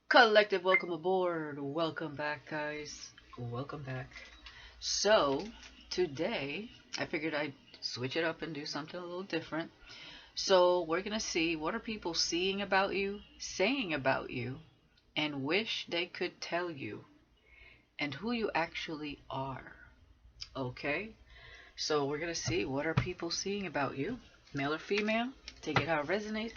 Collective, welcome aboard. Welcome back, guys. Welcome back. So, today, I figured I'd switch it up and do something a little different. So, we're going to see what are people seeing about you, saying about you, and wish they could tell you, and who you actually are. Okay? So, we're going to see what are people seeing about you, male or female. Take it how it resonates.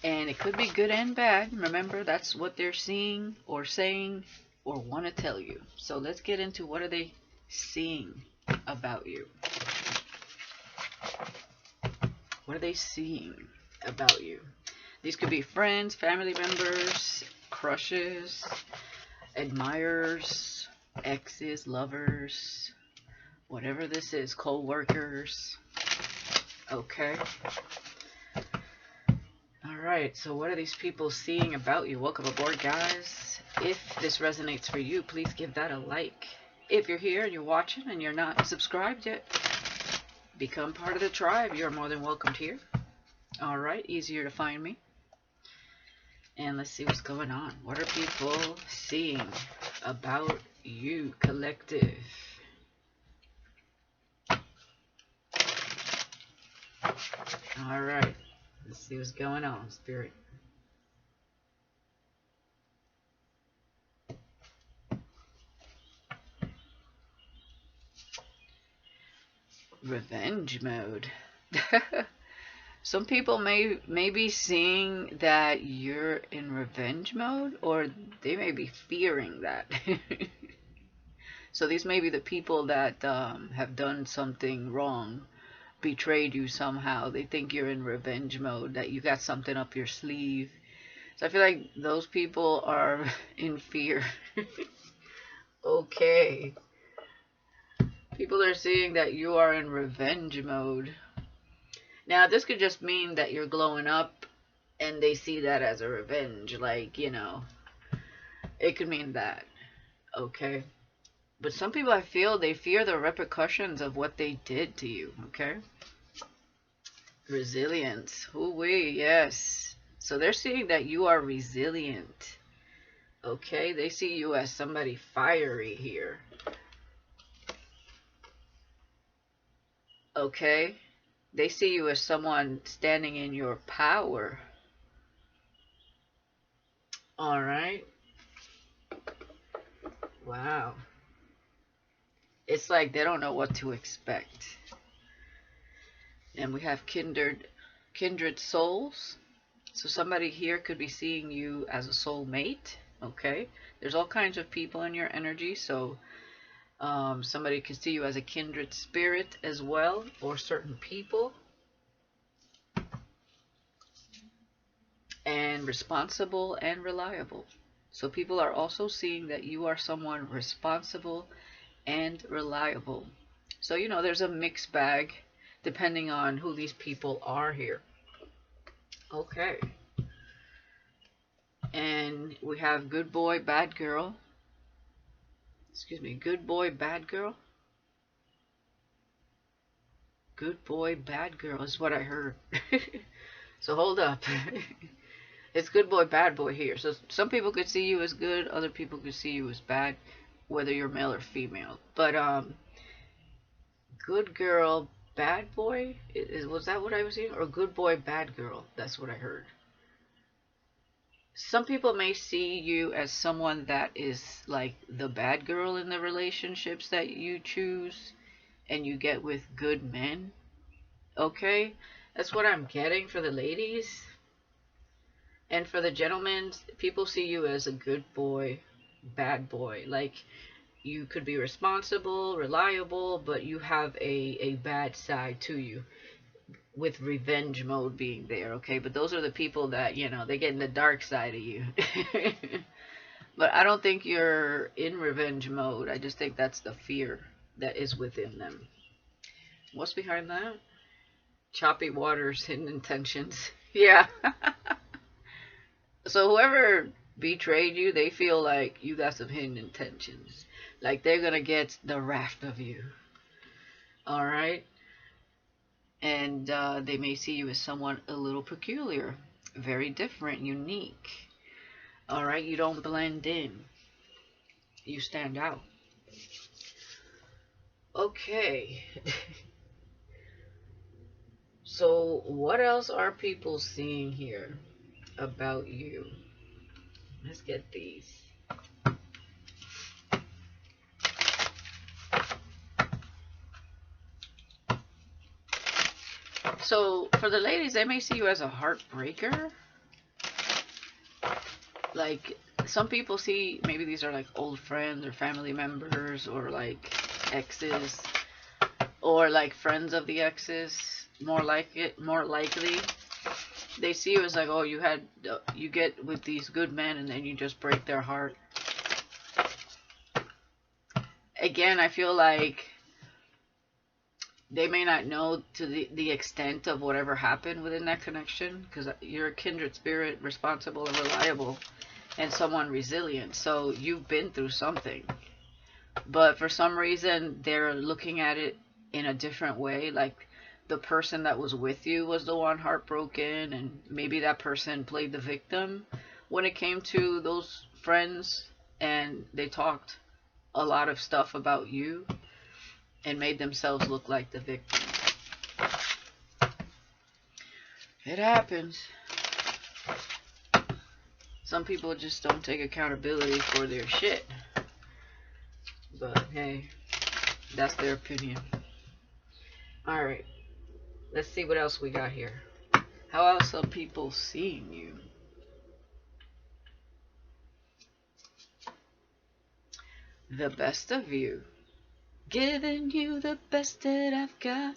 And it could be good and bad. Remember, that's what they're seeing or saying or want to tell you. So let's get into what are they seeing about you. What are they seeing about you? These could be friends, family members, crushes, admirers, exes, lovers, whatever this is, co-workers. Okay. Alright, so what are these people seeing about you? Welcome aboard, guys. If this resonates for you, please give that a like. If you're here and you're watching and you're not subscribed yet, become part of the tribe. You're more than welcomed here. Alright, easier to find me. And let's see what's going on. What are people seeing about you, collective? Alright, let's see what's going on, spirit. Revenge mode. Some people may be seeing that you're in revenge mode, or they may be fearing that. So these may be the people that have done something wrong, betrayed you somehow. They think you're in revenge mode, that you got something up your sleeve. So I feel like those people are in fear. Okay. People are seeing that you are in revenge mode. Now, this could just mean that you're glowing up and they see that as a revenge. Like, it could mean that. Okay? But some people, I feel, they fear the repercussions of what they did to you. Okay? Resilience. Ooh-wee, yes. So they're seeing that you are resilient. Okay? They see you as somebody fiery here. Okay? They see you as someone standing in your power. Alright? Wow. It's like they don't know what to expect. And we have kindred souls. So somebody here could be seeing you as a soulmate. Okay? There's all kinds of people in your energy. So somebody could see you as a kindred spirit as well, or certain people. And responsible and reliable. So people are also seeing that you are someone responsible and reliable. So, there's a mixed bag depending on who these people are here. Okay. And we have good boy, bad girl. Excuse me, good boy, bad girl. Good boy, bad girl is what I heard. So hold up. It's good boy, bad boy here. So some people could see you as good, other people could see you as bad, whether you're male or female. But good girl, bad boy, was that what I was hearing? Or good boy, bad girl? That's what I heard. Some people may see you as someone that is like the bad girl in the relationships that you choose and you get with good men. Okay? That's what I'm getting for the ladies. And for the gentlemen, people see you as a good boy, bad boy. Like, you could be responsible, reliable, but you have a bad side to you, with revenge mode being there, okay? But those are the people that, they get in the dark side of you. But I don't think you're in revenge mode. I just think that's the fear that is within them. What's behind that? Choppy waters, hidden intentions. Yeah. So whoever betrayed you, they feel like you got some hidden intentions. Like they're going to get the raft of you. All right? And they may see you as someone a little peculiar, very different, unique. All right, you don't blend in. You stand out. Okay. So, what else are people seeing here about you? Let's get these. So, for the ladies, they may see you as a heartbreaker. Like, some people see maybe these are like old friends or family members or like exes or like friends of the exes. More likely. They see you as like, oh, you get with these good men and then you just break their heart. Again, I feel like they may not know to the extent of whatever happened within that connection because you're a kindred spirit, responsible and reliable, and someone resilient. So you've been through something. But for some reason, they're looking at it in a different way. Like the person that was with you was the one heartbroken, and maybe that person played the victim when it came to those friends, and they talked a lot of stuff about you and made themselves look like the victim. It happens. Some people just don't take accountability for their shit. But hey, that's their opinion. Alright, let's see what else we got here. How else are people seeing you? The best of you. Giving you the best that I've got,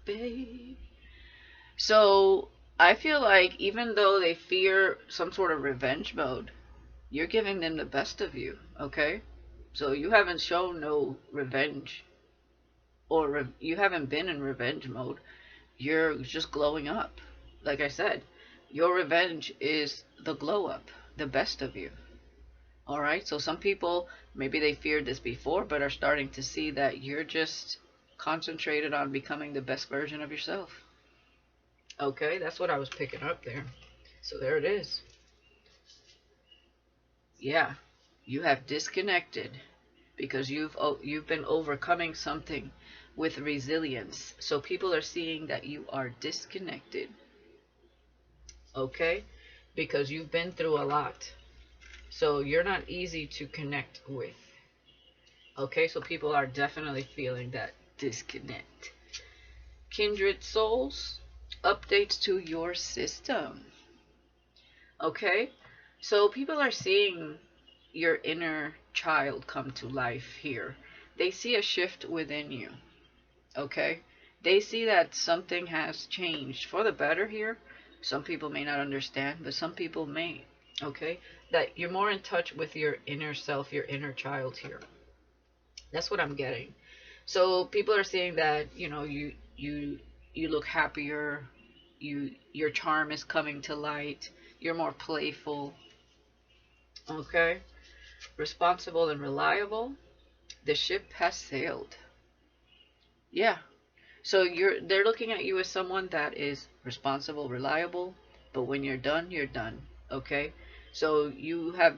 babe. So, I feel like even though they fear some sort of revenge mode, you're giving them the best of you, okay? So you haven't shown no revenge, or you haven't been in revenge mode. You're just glowing up. Like I said, your revenge is the glow up, the best of you. All right, so some people, maybe they feared this before, but are starting to see that you're just concentrated on becoming the best version of yourself. Okay, that's what I was picking up there. So there it is. Yeah, you have disconnected because you've been overcoming something with resilience. So people are seeing that you are disconnected. Okay? Because you've been through a lot. So you're not easy to connect with. Okay, so people are definitely feeling that disconnect. Kindred souls, updates to your system. Okay, so people are seeing your inner child come to life here. They see a shift within you. Okay, they see that something has changed for the better here. Some people may not understand, but some people may. Okay, that you're more in touch with your inner self, your inner child here. That's what I'm getting. So people are saying that you look happier, your charm is coming to light, you're more playful. Okay, responsible and reliable. The ship has sailed. Yeah. So they're looking at you as someone that is responsible, reliable, but when you're done, you're done. Okay? So you have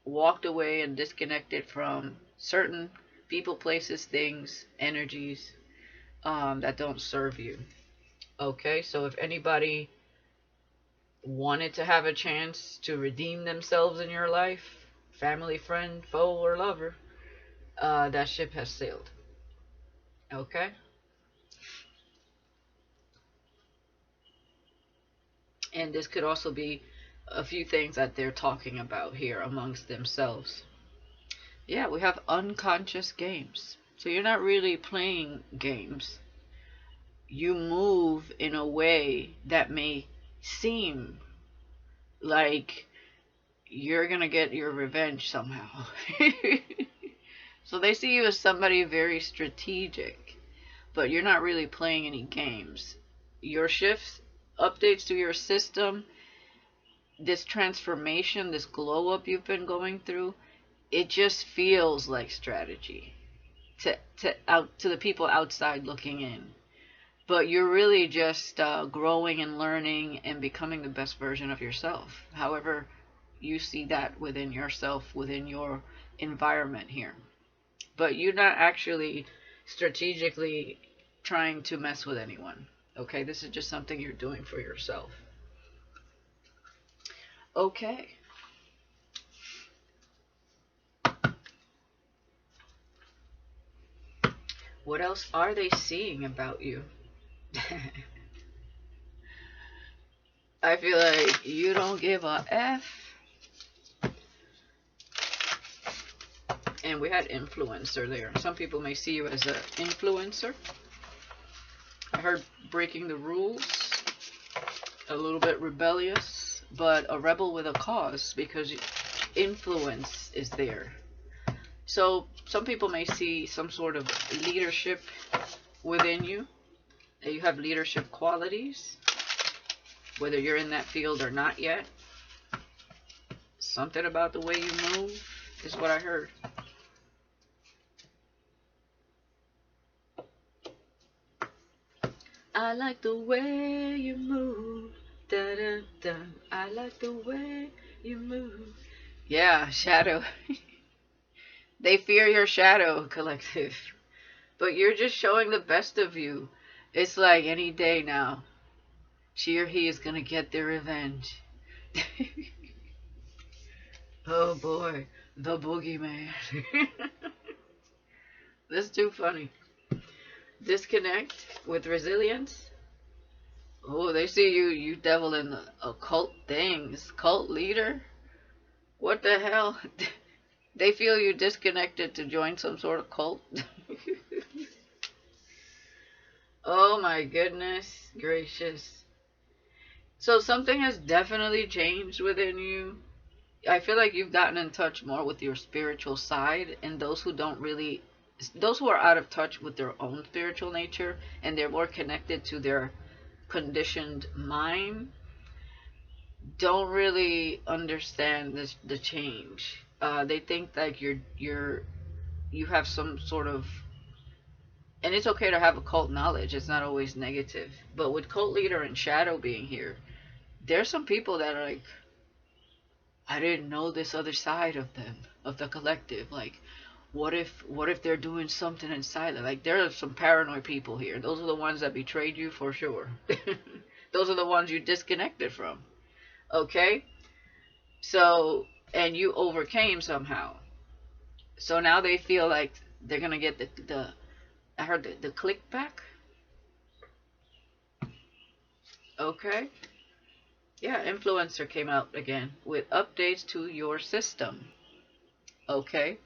walked away and disconnected from certain people, places, things, energies that don't serve you. Okay, so if anybody wanted to have a chance to redeem themselves in your life, family, friend, foe, or lover, that ship has sailed. Okay? And this could also be a few things that they're talking about here amongst themselves. Yeah, we have unconscious games. So you're not really playing games. You move in a way that may seem like you're gonna get your revenge somehow. So they see you as somebody very strategic, but you're not really playing any games. Your shifts, updates to your system, this transformation, this glow up you've been going through, it just feels like strategy to the people outside looking in. But you're really just growing and learning and becoming the best version of yourself. However, you see that within yourself, within your environment here. But you're not actually strategically trying to mess with anyone. Okay, this is just something you're doing for yourself. Okay. What else are they seeing about you? I feel like you don't give a F. And we had influencer there. Some people may see you as an influencer. I heard breaking the rules, a little bit rebellious, but a rebel with a cause because influence is there. So some people may see some sort of leadership within you. You have leadership qualities, whether you're in that field or not yet. Something about the way you move is what I heard. I like the way you move. Da, da, da. I like the way you move. Yeah, shadow. They fear your shadow, collective. But you're just showing the best of you. It's like any day now, she or he is going to get their revenge. Oh boy, the boogeyman. That's too funny. Disconnect with resilience. Oh, they see you, you devil in the occult things. Cult leader? What the hell? They feel you disconnected to join some sort of cult? Oh my goodness gracious. So something has definitely changed within you. I feel like you've gotten in touch more with your spiritual side, and those who are out of touch with their own spiritual nature and they're more connected to their conditioned mind don't really understand the change. They think like you have some sort of, and it's okay to have occult knowledge. It's not always negative. But with cult leader and shadow being here, there's some people that are like, I didn't know this other side of them, of the collective. Like, what if they're doing something inside? Like, there are some paranoid people here. Those are the ones that betrayed you for sure. Those are the ones you disconnected from. Okay? So, and you overcame somehow. So now they feel like they're gonna get the I heard the click back. Okay. Yeah, influencer came out again with updates to your system. Okay.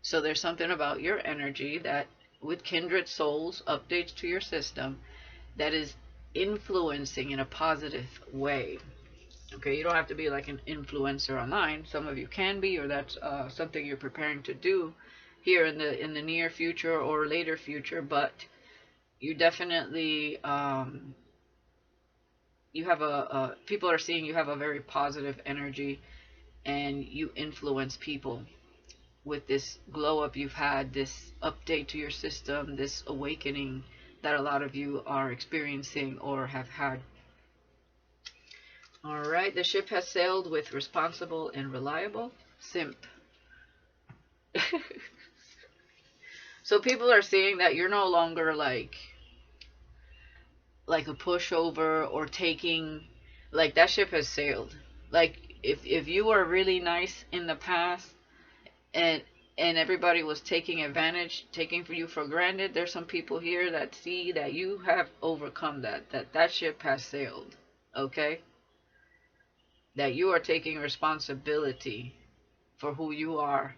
So there's something about your energy that with kindred souls updates to your system that is influencing in a positive way. Okay, you don't have to be like an influencer online. Some of you can be, or that's something you're preparing to do here in the near future or later future. But you definitely you have people are seeing you have a very positive energy, and you influence people with this glow up you've had, this update to your system, this awakening that a lot of you are experiencing or have had. All right, the ship has sailed with responsible and reliable. Simp. So people are seeing that you're no longer like a pushover or taking, like that ship has sailed. Like if you were really nice in the past and everybody was taking advantage, taking for you for granted, there's some people here that see that you have overcome that ship has sailed. Okay? That you are taking responsibility for who you are,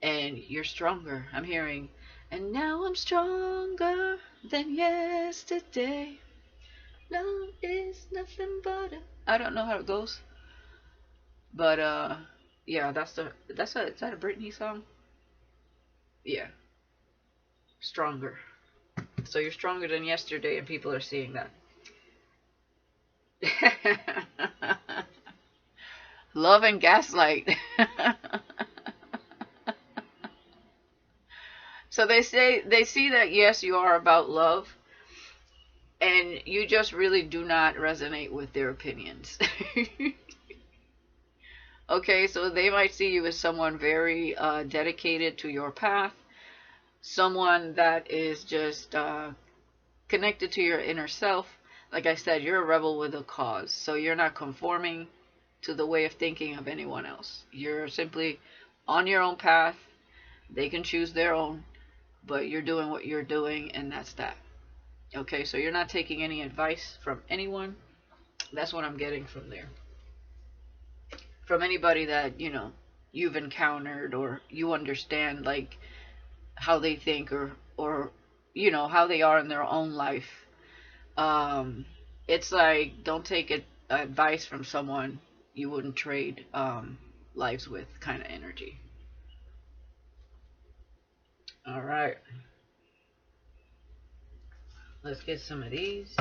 and you're stronger. I'm hearing, and now I'm stronger than yesterday. Love is nothing but a, I don't know how it goes, but yeah, is that a Britney song? Yeah, stronger. So you're stronger than yesterday, and people are seeing that. Love and gaslight. So they see that yes, you are about love, and you just really do not resonate with their opinions. Okay, so they might see you as someone very dedicated to your path, someone that is just connected to your inner self. Like I said, you're a rebel with a cause, so you're not conforming to the way of thinking of anyone else. You're simply on your own path. They can choose their own, but you're doing what you're doing, and that's that. Okay, so you're not taking any advice from anyone. That's what I'm getting from there. From anybody that, you've encountered or you understand, like, how they think or how they are in their own life. Um, it's like, don't take advice from someone you wouldn't trade lives with kind of energy. All right, let's get some of these.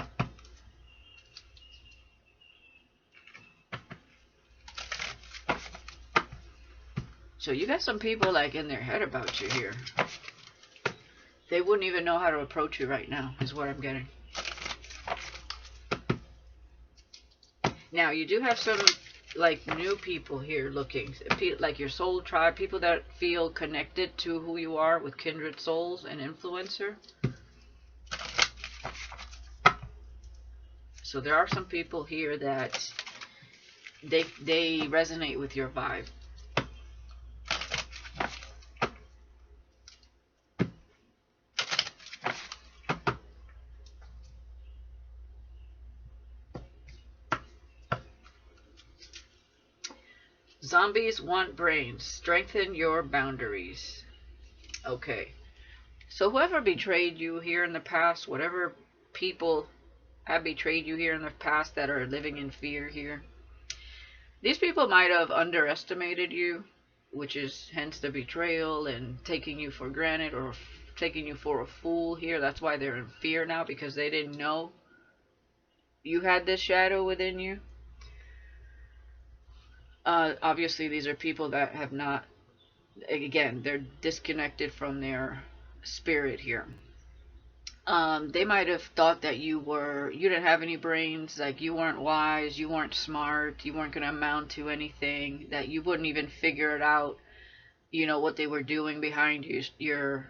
So you got some people like in their head about you here. They wouldn't even know how to approach you right now, is what I'm getting. Now, you do have some like new people here looking, like your soul tribe, people that feel connected to who you are with kindred souls and influencer. So there are some people here that they resonate with your vibe. Zombies want brains. Strengthen your boundaries. Okay. So whoever betrayed you here in the past, whatever people have betrayed you here in the past that are living in fear here, these people might have underestimated you, which is hence the betrayal and taking you for granted or taking you for a fool here. That's why they're in fear now, because they didn't know you had this shadow within you. Obviously, these are people that have not, again, they're disconnected from their spirit here. They might have thought that you didn't have any brains, like you weren't wise, you weren't smart, you weren't going to amount to anything, that you wouldn't even figure it out, what they were doing behind your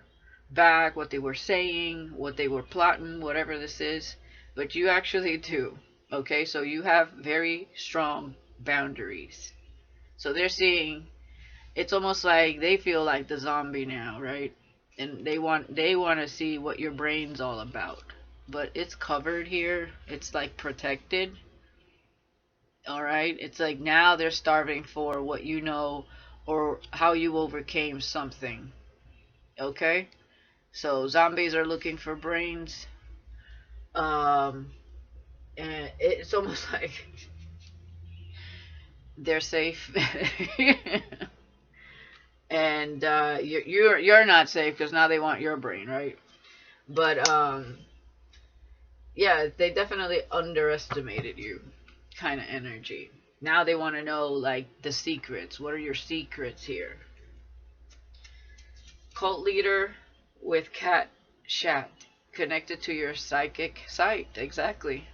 back, what they were saying, what they were plotting, whatever this is. But you actually do. Okay, so you have very strong boundaries. So they're seeing, it's almost like they feel like the zombie now, right? And they want to see what your brain's all about. But it's covered here. It's like protected. All right? It's like now they're starving for what you know or how you overcame something. Okay? So zombies are looking for brains. Um and it's almost like they're safe. And you're not safe because now they want your brain, right? But yeah, they definitely underestimated you, kind of energy. Now they want to know like the secrets. What are your secrets here? Cult leader with cat shat connected to your psychic sight. Exactly.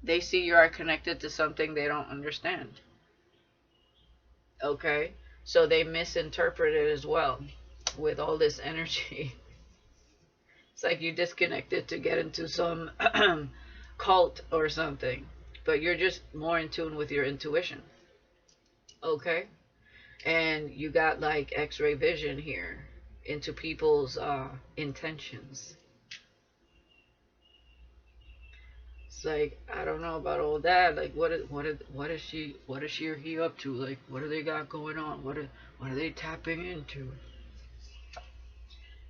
They see you are connected to something they don't understand. Okay, so they misinterpret it as well with all this energy. It's like you disconnected to get into some cult or something, but you're just more in tune with your intuition. Okay, and you got like X-ray vision here into people's intentions. It's like I don't know about all that. Like what is she or he up to? Like what do they got going on? What are they tapping into?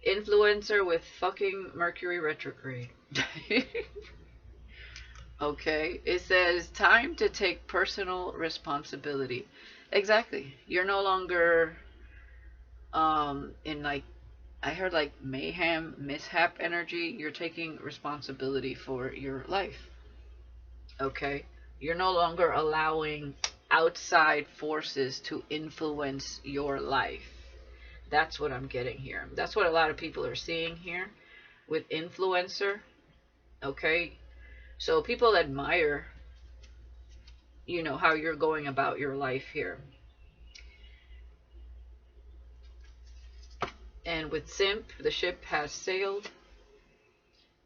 Influencer with fucking Mercury retrograde. Okay, it says time to take personal responsibility. Exactly. You're no longer in like I heard like mayhem, mishap energy. You're taking responsibility for your life. Okay? You're no longer allowing outside forces to influence your life. That's what I'm getting here. That's what a lot of people are seeing here with influencer. Okay? So people admire, how you're going about your life here. And with simp, the ship has sailed.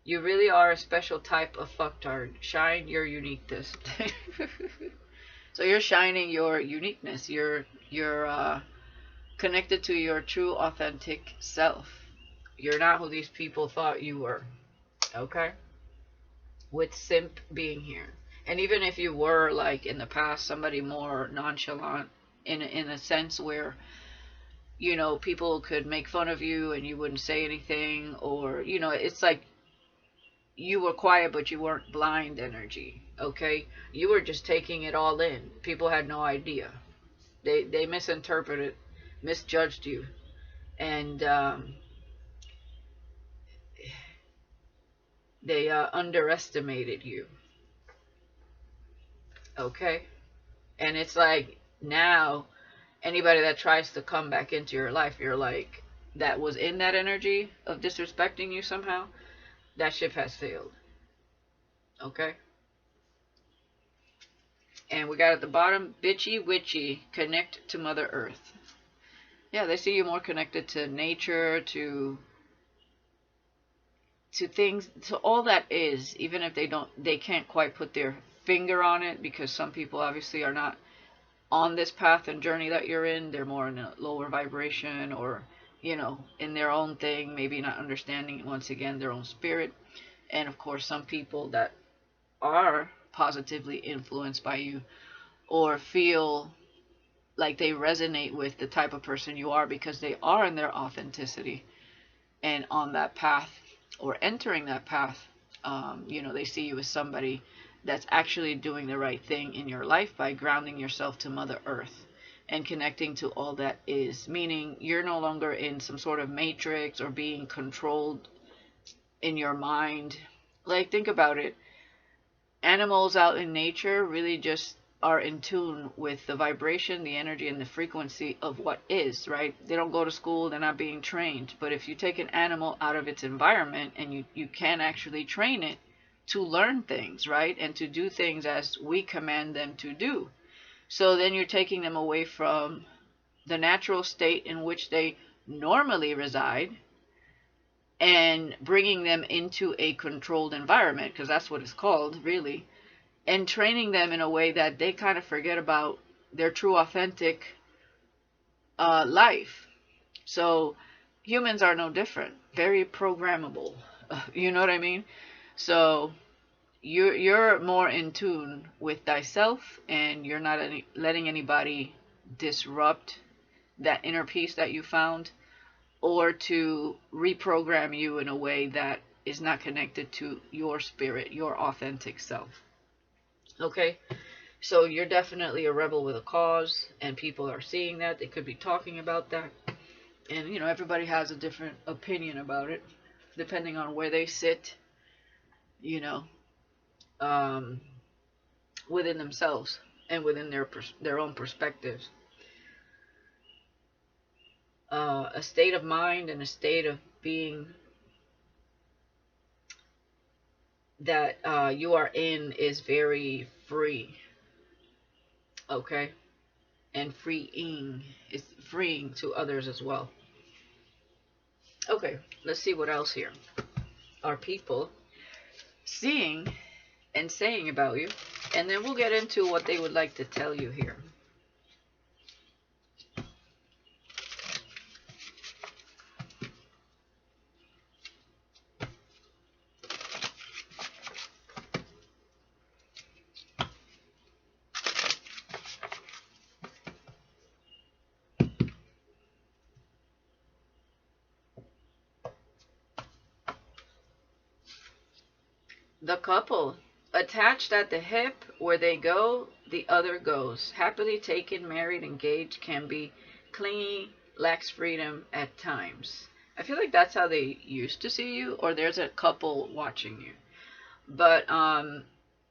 You really are a special type of fucktard. Shine your uniqueness. So you're shining your uniqueness. You're connected to your true authentic self. You're not who these people thought you were. Okay? With simp being here. And even if you were like in the past somebody more nonchalant in a sense where people could make fun of you and you wouldn't say anything, or it's like you were quiet but you weren't blind energy. Okay, you were just taking it all in. People had no idea. They misinterpreted, misjudged you, and they underestimated you. Okay, and it's like now anybody that tries to come back into your life, you're like, that was in that energy of disrespecting you somehow, that ship has sailed. Okay, and we got at the bottom, bitchy witchy, connect to Mother Earth. Yeah, they see you more connected to nature, to things, to all that is, even if they can't quite put their finger on it, because some people obviously are not on this path and journey that you're in. They're more in a lower vibration, or in their own thing, maybe not understanding once again their own spirit. And of course some people that are positively influenced by you, or feel like they resonate with the type of person you are because they are in their authenticity and on that path, or entering that path. They see you as somebody that's actually doing the right thing in your life by grounding yourself to Mother Earth and connecting to all that is, meaning you're no longer in some sort of matrix or being controlled in your mind. Like, think about it. Animals out in nature really just are in tune with the vibration, the energy, and the frequency of what is, right? They don't go to school, they're not being trained. But if you take an animal out of its environment and you can actually train it to learn things, right? And to do things as we command them to do. So then you're taking them away from the natural state in which they normally reside and bringing them into a controlled environment, because that's what it's called, really, and training them in a way that they kind of forget about their true authentic life. So humans are no different, very programmable. You know what I mean? So you're more in tune with thyself, and you're not letting anybody disrupt that inner peace that you found, or to reprogram you in a way that is not connected to your spirit, your authentic self. Okay, so you're definitely a rebel with a cause, and people are seeing that. They could be talking about that, and everybody has a different opinion about it, depending on where they sit, you know, um, within themselves and within their own perspectives. A state of mind and a state of being that you are in is very free. Okay, and freeing is freeing to others as well. Okay, let's see what else here are people seeing and saying about you, and then we'll get into what they would like to tell you here. The couple, attached at the hip, where they go, the other goes. Happily taken, married, engaged, can be clingy, lacks freedom at times. I feel like that's how they used to see you, or there's a couple watching you. But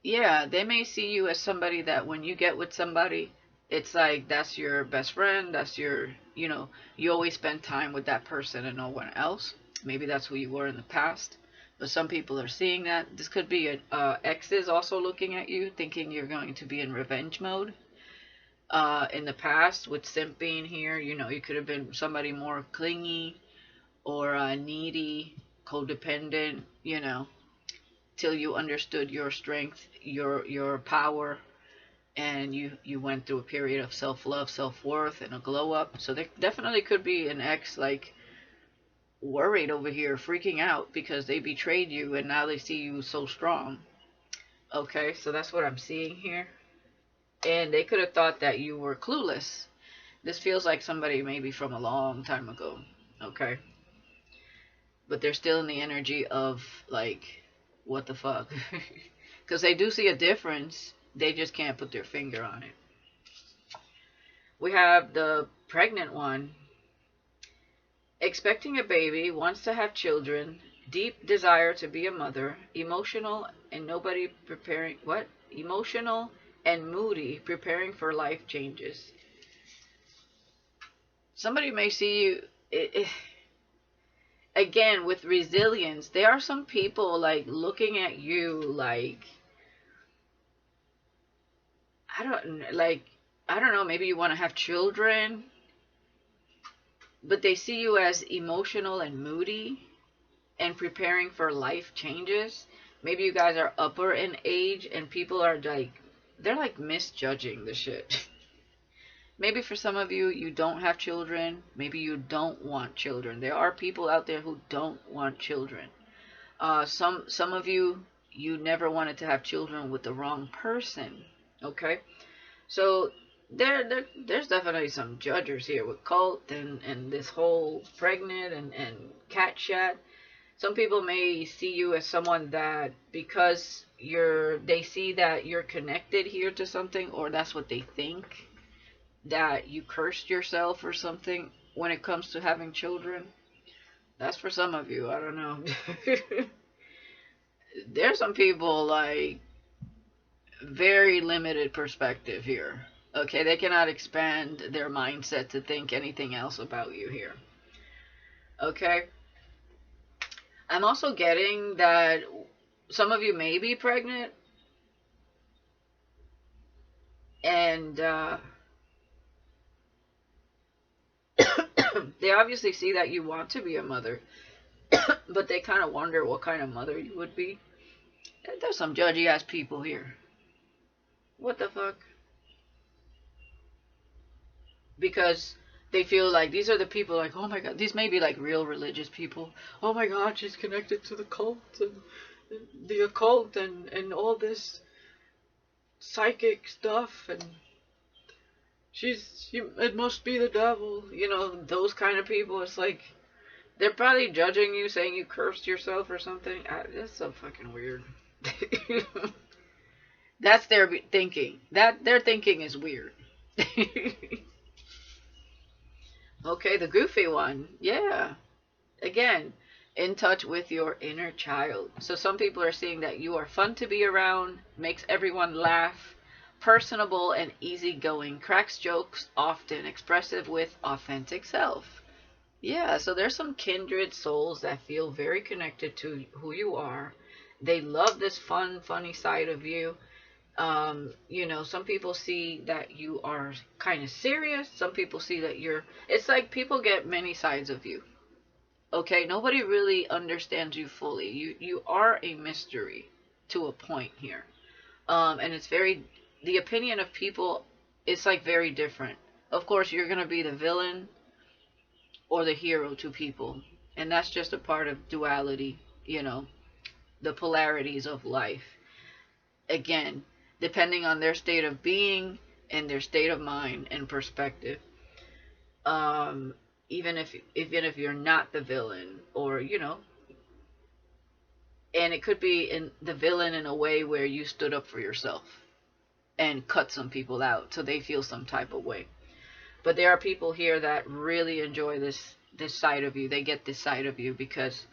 yeah, they may see you as somebody that when you get with somebody, it's like that's your best friend, that's your, you always spend time with that person and no one else. Maybe that's who you were in the past. But some people are seeing that. This could be exes also looking at you, thinking you're going to be in revenge mode. In the past, with simp being here, you could have been somebody more clingy, or needy, codependent, till you understood your strength, your power, and you went through a period of self-love, self-worth, and a glow up. So there definitely could be an ex like worried over here, freaking out because they betrayed you and now they see you so strong. Okay, so that's what I'm seeing here. And they could have thought that you were clueless. This feels like somebody maybe from a long time ago. Okay, but they're still in the energy of like, what the fuck? Because they do see a difference, they just can't put their finger on it. We have the pregnant one, expecting a baby, wants to have children, deep desire to be a mother, emotional and nobody preparing, what? Emotional and moody, preparing for life changes. Somebody may see you, again, with resilience. There are some people like looking at you like, I don't like, I don't know, maybe you want to have children, but they see you as emotional and moody and preparing for life changes. Maybe you guys are upper in age and people are like, they're like misjudging the shit. Maybe for some of you, you don't have children. Maybe you don't want children. There are people out there who don't want children. Some of you, you never wanted to have children with the wrong person. Okay, so there's definitely some judgers here with cult and this whole pregnant and cat chat. Some people may see you as someone that, because they see that you're connected here to something, or that's what they think, that you cursed yourself or something when it comes to having children. That's for some of you. I don't know. There's some people like very limited perspective here. Okay, they cannot expand their mindset to think anything else about you here. Okay, I'm also getting that some of you may be pregnant, and they obviously see that you want to be a mother, but they kind of wonder what kind of mother you would be. There's some judgy ass people here. What the fuck? Because they feel like these are the people like, oh my god, these may be like real religious people. Oh my god, she's connected to the cult and the occult and all this psychic stuff, and it must be the devil. Those kind of people. It's like they're probably judging you, saying you cursed yourself or something. That's so fucking weird. That's their thinking. That their thinking is weird. Okay, the goofy one. Yeah. Again, in touch with your inner child. So some people are seeing that you are fun to be around, makes everyone laugh, personable and easygoing, cracks jokes often, expressive with authentic self. Yeah, so there's some kindred souls that feel very connected to who you are. They love this fun, funny side of you. Some people see that you are kind of serious. Some people see that it's like people get many sides of you. Okay, nobody really understands you fully. You are a mystery to a point here. And the opinion of people, it's like very different. Of course, you're going to be the villain or the hero to people. And that's just a part of duality, the polarities of life. Again, depending on their state of being and their state of mind and perspective. Even if you're not the villain, or and it could be in the villain in a way where you stood up for yourself and cut some people out so they feel some type of way. But there are people here that really enjoy this side of you. They get this side of you because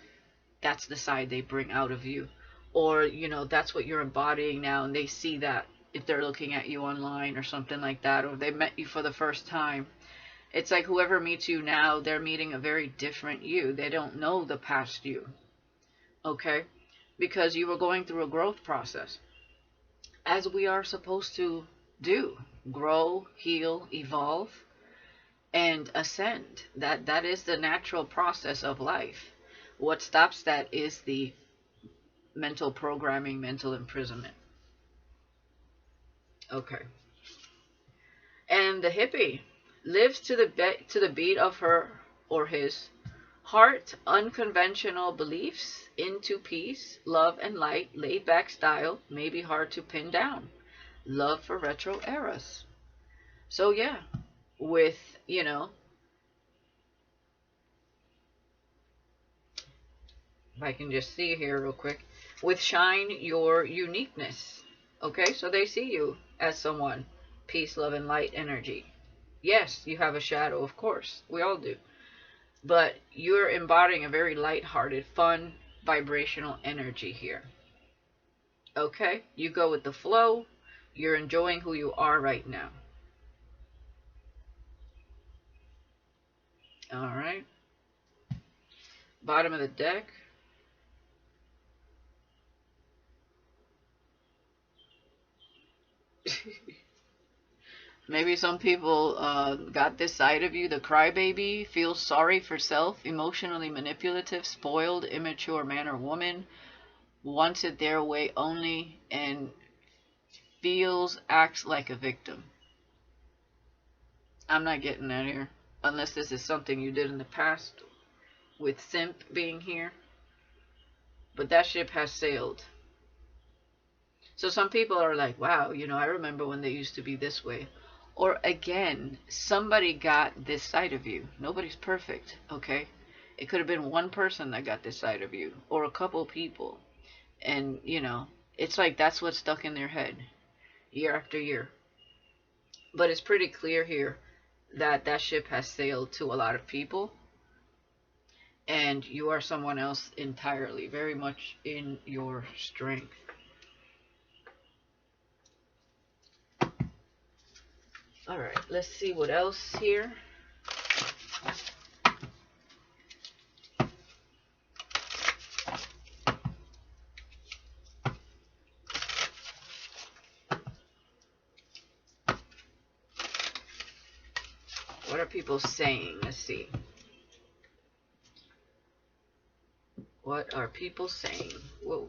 that's the side they bring out of you, or that's what you're embodying now, and they see that if they're looking at you online or something like that, or they met you for the first time. It's like whoever meets you now, they're meeting a very different you. They don't know the past you. Okay? Because you were going through a growth process, as we are supposed to do. Grow, heal, evolve. and ascend. That is the natural process of life. What stops that is the mental programming, mental imprisonment. Okay. And the hippie lives to the beat of her or his heart, unconventional beliefs into peace, love, and light, laid back style, may be hard to pin down. Love for retro eras. So, yeah, with, if I can just see here real quick, with shine your uniqueness. Okay, so they see you as someone, peace, love, and light energy. Yes, you have a shadow, of course. We all do. But you're embodying a very light-hearted, fun, vibrational energy here. Okay? You go with the flow. You're enjoying who you are right now. All right. Bottom of the deck. Maybe some people got this side of you, the crybaby, feels sorry for self, emotionally manipulative, spoiled, immature man or woman, wants it their way only, and acts like a victim. I'm not getting that here. Unless this is something you did in the past with simp being here. But that ship has sailed. So some people are like, wow, I remember when they used to be this way. Or again, somebody got this side of you. Nobody's perfect, okay? It could have been one person that got this side of you, or a couple people. And, it's like that's what's stuck in their head year after year. But it's pretty clear here that that ship has sailed to a lot of people. And you are someone else entirely, very much in your strength. All right, let's see what else here. What are people saying? Let's see. What are people saying? Whoa.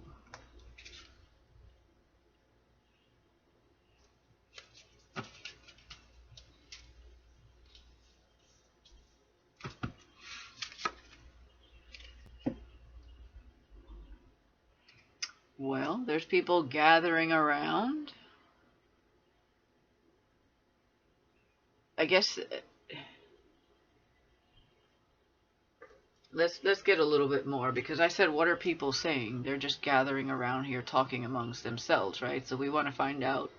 Well, there's people gathering around. I guess let's get a little bit more, because I said what are people saying? They're just gathering around here talking amongst themselves, right? So we want to find out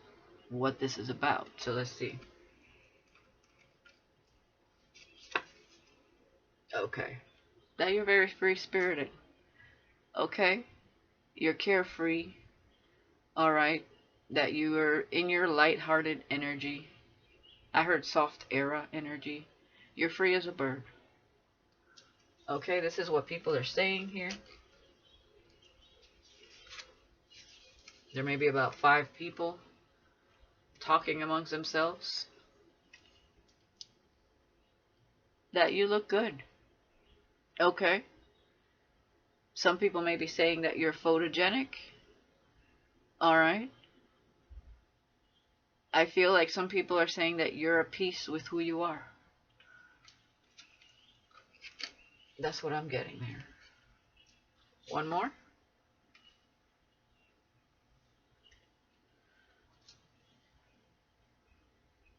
what this is about. So let's see. Okay. That you're very free spirited. Okay. You're carefree. All right. That you are in your light-hearted energy. I heard soft era energy. You're free as a bird. Okay, this is what people are saying here. There may be about 5 people talking amongst themselves. That you look good. Okay. Some people may be saying that you're photogenic. All right. I feel like some people are saying that you're at peace with who you are. That's what I'm getting there. One more.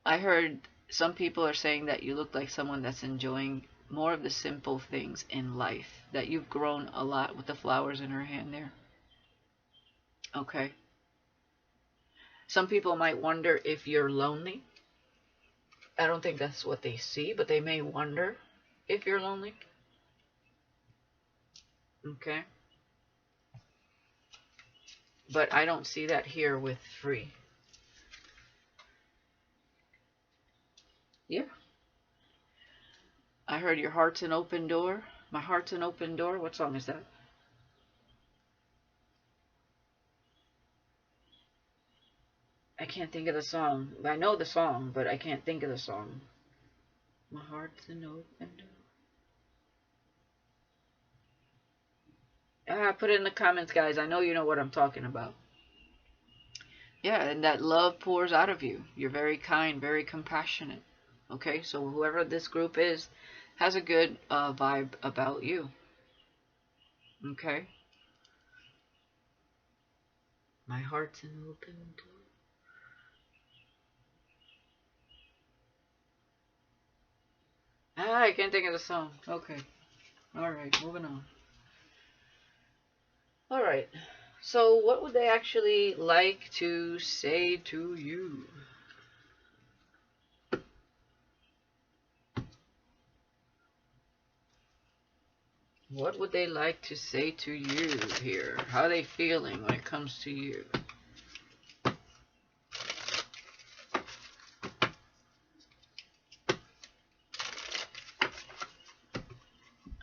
I heard some people are saying that you look like someone that's enjoying more of the simple things in life. That you've grown a lot with the flowers in her hand there. Okay. Some people might wonder if you're lonely. I don't think that's what they see, but they may wonder if you're lonely. Okay. But I don't see that here with free. Yeah. I heard your heart's an open door. My heart's an open door. What song is that? I can't think of the song. I know the song, but I can't think of the song. My heart's an open door. Put it in the comments, guys. I know you know what I'm talking about. Yeah, and that love pours out of you. You're very kind, very compassionate. Okay, so whoever this group is has a good vibe about you. Okay? My heart's an open door. I can't think of the song. Okay. Alright, moving on. Alright. So, what would they actually like to say to you? What would they like to say to you here? How are they feeling when it comes to you?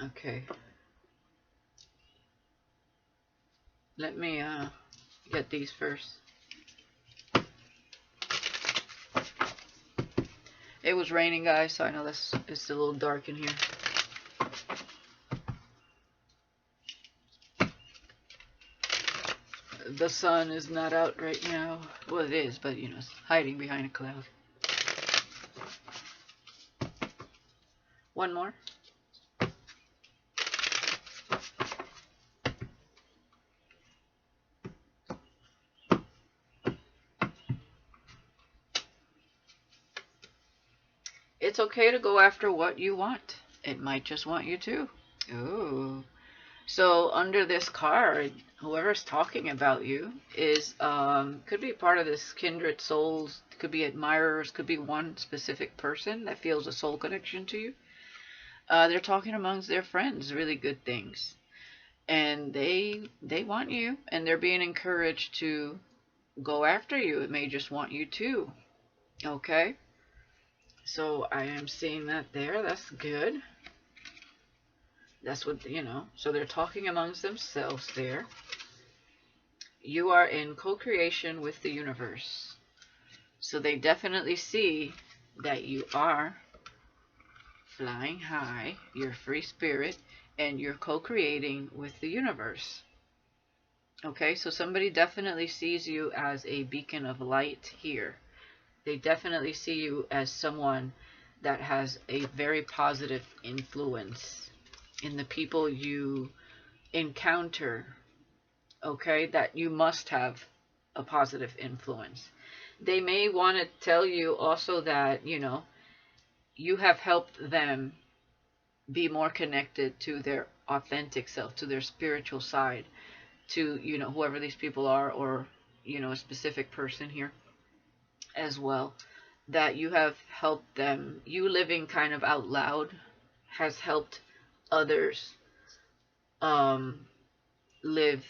Okay. Let me get these first. It was raining, guys, so I know it's a little dark in here. The sun is not out right now. Well, it is, but you know, it's hiding behind a cloud. One more. It's okay to go after what you want. It might just want you to. Ooh. So under this card, whoever's talking about you is could be part of this kindred souls, could be admirers, could be one specific person that feels a soul connection to you. They're talking amongst their friends really good things, and they want you, and they're being encouraged to go after you. It may just want you too. Okay, so I am seeing that there. That's good. That's what, you know. So they're talking amongst themselves there. You are in co-creation with the universe. So they definitely see that you are flying high, you're free spirit, and you're co-creating with the universe. Okay, so somebody definitely sees you as a beacon of light here. They definitely see you as someone that has a very positive influence in the people you encounter. Okay, that you must have a positive influence. They may want to tell you also that, you know, you have helped them be more connected to their authentic self, to their spiritual side, to, you know, whoever these people are, or, you know, a specific person here as well, that you have helped them. You living kind of out loud has helped others live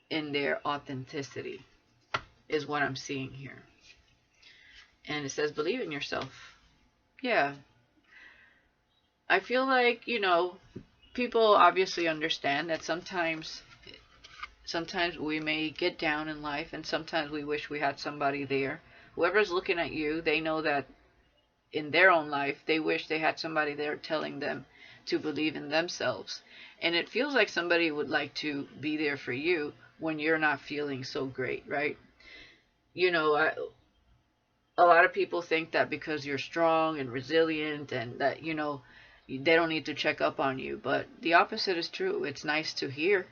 in their authenticity, is what I'm seeing here. And it says, believe in yourself. Yeah. I feel like, you know, people obviously understand that sometimes we may get down in life, and sometimes we wish we had somebody there. Whoever's looking at you, they know that in their own life, they wish they had somebody there telling them to believe in themselves. And it feels like somebody would like to be there for you when you're not feeling so great, right? You know, a lot of people think that because you're strong and resilient and that, you know, they don't need to check up on you. But the opposite is true. It's nice to hear.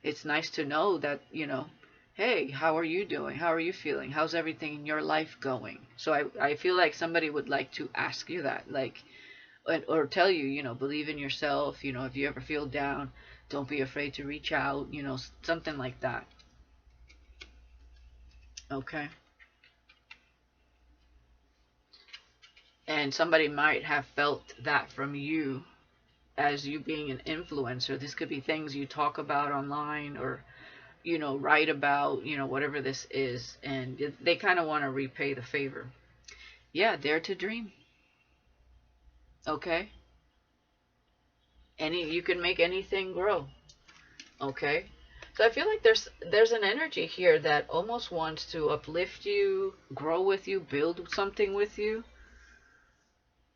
It's nice to know that, you know, hey, how are you doing? How are you feeling? How's everything in your life going? So I feel like somebody would like to ask you that, like, or tell you, you know, believe in yourself. You know, if you ever feel down, don't be afraid to reach out, you know, something like that. Okay. And somebody might have felt that from you as you being an influencer. This could be things you talk about online, or, you know, write about, you know, whatever this is. And they kind of want to repay the favor. Yeah, dare to dream. Okay. You can make anything grow. Okay. So I feel like there's an energy here that almost wants to uplift you, grow with you, build something with you.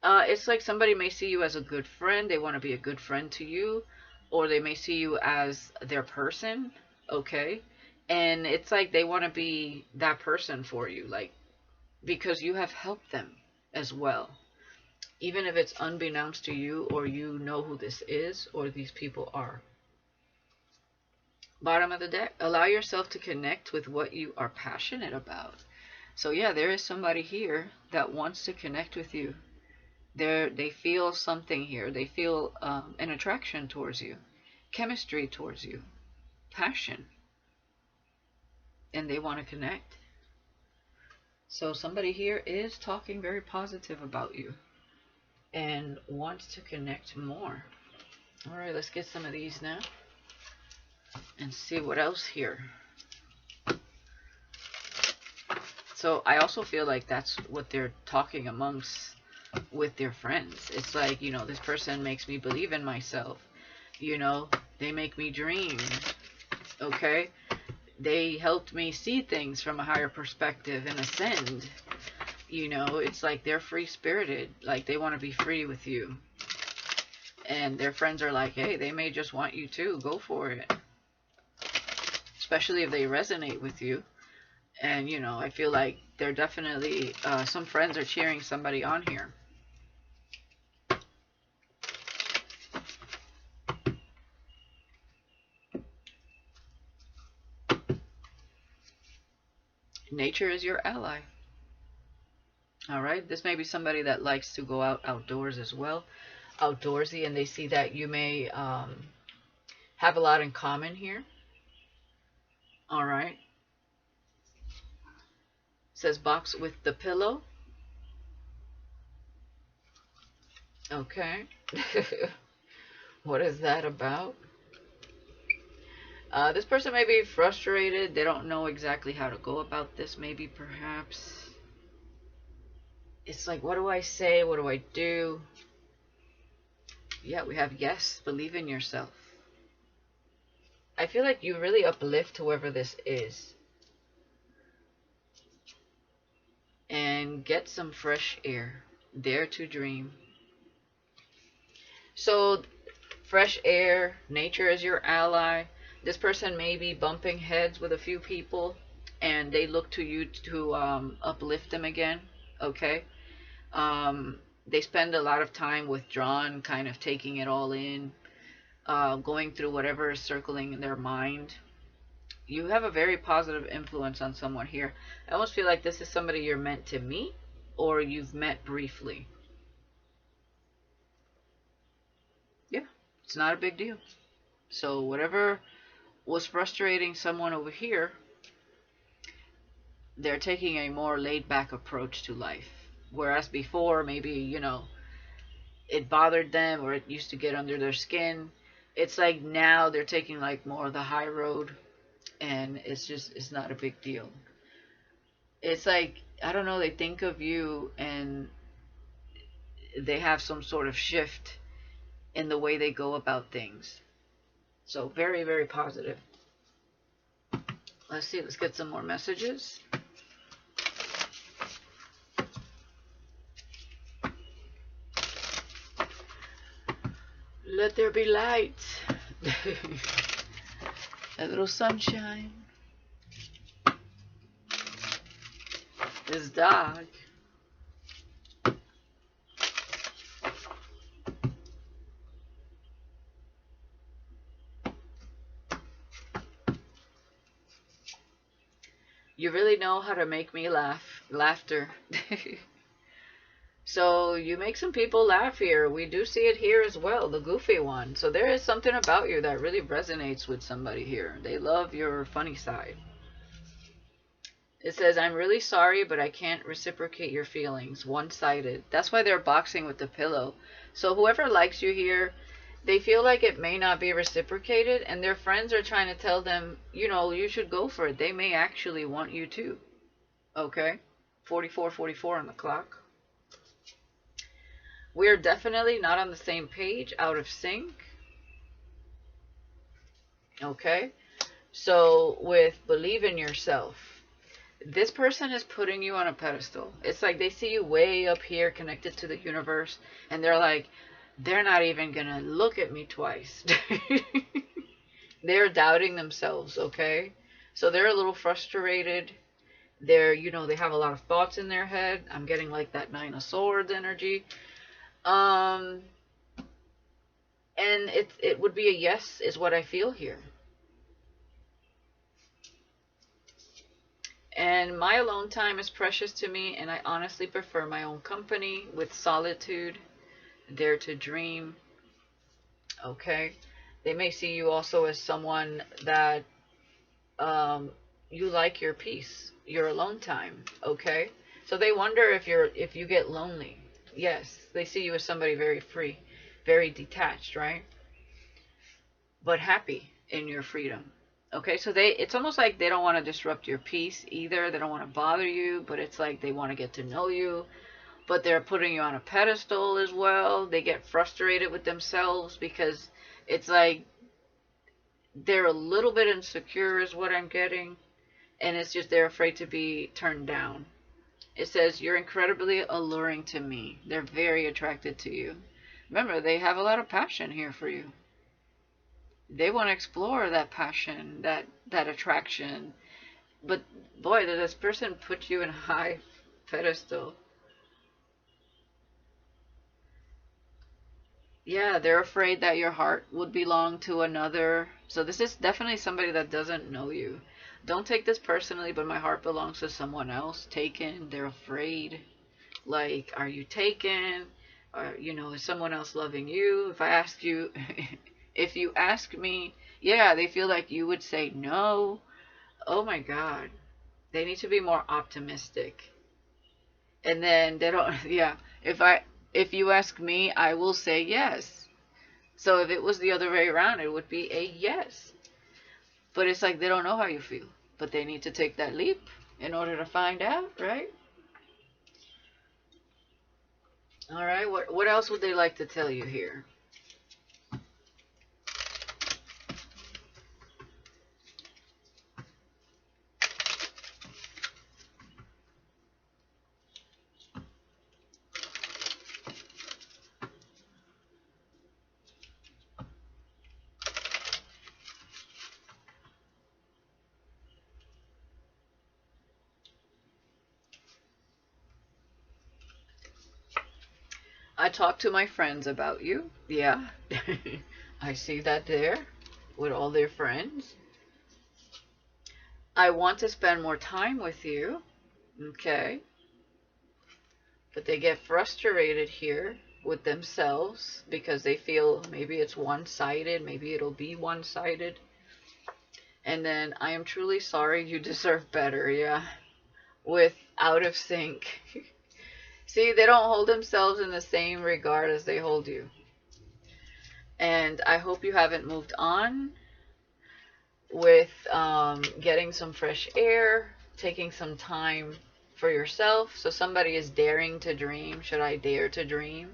It's like somebody may see you as a good friend. They want to be a good friend to you, or they may see you as their person. Okay. And it's like they want to be that person for you, like, because you have helped them as well. Even if it's unbeknownst to you, or you know who this is, or these people are. Bottom of the deck, allow yourself to connect with what you are passionate about. So yeah, there is somebody here that wants to connect with you. They feel something here. They feel an attraction towards you, chemistry towards you, passion, and they want to connect. So somebody here is talking very positive about you and wants to connect more. All right, let's get some of these now and see what else here. So I also feel like that's what they're talking amongst with their friends. It's like, this person makes me believe in myself. They make me dream. Okay? They helped me see things from a higher perspective and ascend. It's like they're free spirited. Like they want to be free with you. And their friends are like, hey, they may just want you too. Go for it. Especially if they resonate with you. And, I feel like they're definitely, some friends are cheering somebody on here. Nature is your ally. All right. This may be somebody that likes to go outdoors as well. Outdoorsy, and they see that you may have a lot in common here. All right. Says box with the pillow. Okay. What is that about? This person may be frustrated. They don't know exactly how to go about this. Maybe, perhaps. It's like, what do I say? What do I do? Yeah, we have yes. Believe in yourself. I feel like you really uplift whoever this is. And get some fresh air. Dare to dream. So, fresh air, nature is your ally. This person may be bumping heads with a few people, and they look to you to uplift them again. Okay? They spend a lot of time withdrawn, kind of taking it all in, going through whatever is circling in their mind. You have a very positive influence on someone here. I almost feel like this is somebody you're meant to meet, or you've met briefly. Yeah, it's not a big deal. So whatever was frustrating someone over here, they're taking a more laid back approach to life. Whereas before, maybe, it bothered them or it used to get under their skin. It's like now they're taking like more of the high road, and it's not a big deal. It's like, I don't know, they think of you and they have some sort of shift in the way they go about things. So very, very positive. Let's see, let's get some more messages. Let there be light. A little sunshine. This dog. You really know how to make me laugh. Laughter. So you make some people laugh here. We do see it here as well, the goofy one. So there is something about you that really resonates with somebody here. They love your funny side. It says, I'm really sorry, but I can't reciprocate your feelings. One-sided. That's why they're boxing with the pillow. So whoever likes you here, they feel like it may not be reciprocated, and their friends are trying to tell them, you should go for it. They may actually want you too. Okay? 44:44 on the clock. We're definitely not on the same page, out of sync. Okay? So with believe in yourself, This person is putting you on a pedestal. It's like they see you way up here connected to the universe, and they're like, they're not even gonna look at me twice. They're doubting themselves, okay? So they're a little frustrated. They have a lot of thoughts in their head. I'm getting like that Nine of Swords energy. Um, and it would be a yes, is what I feel here. And my alone time is precious to me, and I honestly prefer my own company with solitude, dare to dream. Okay. They may see you also as someone that um, you like your peace, your alone time. Okay. So they wonder if you get lonely. Yes, they see you as somebody very free, very detached, right? But happy in your freedom. Okay, so it's almost like they don't want to disrupt your peace either. They don't want to bother you, but it's like they want to get to know you. But they're putting you on a pedestal as well. They get frustrated with themselves because it's like they're a little bit insecure, is what I'm getting. And it's just they're afraid to be turned down. It says, you're incredibly alluring to me. They're very attracted to you. Remember, they have a lot of passion here for you. They want to explore that passion, that attraction. But boy, did this person put you in a high pedestal. Yeah, they're afraid that your heart would belong to another. So this is definitely somebody that doesn't know you. Don't take this personally, but my heart belongs to someone else. Taken, they're afraid. Like, are you taken? Or, is someone else loving you? If I ask you, if you ask me, yeah, they feel like you would say no. Oh my God. They need to be more optimistic. And then they don't, yeah. If you ask me, I will say yes. So if it was the other way around, it would be a yes. But it's like they don't know how you feel. But they need to take that leap in order to find out, right? All right. What else would they like to tell you here? I talk to my friends about you. Yeah. I see that there with all their friends. I want to spend more time with you. Okay. But they get frustrated here with themselves because they feel maybe it's one-sided, maybe it'll be one-sided. And then I am truly sorry, you deserve better, yeah. With out of sync. See, they don't hold themselves in the same regard as they hold you. And I hope you haven't moved on with getting some fresh air, taking some time for yourself. So somebody is daring to dream. Should I dare to dream?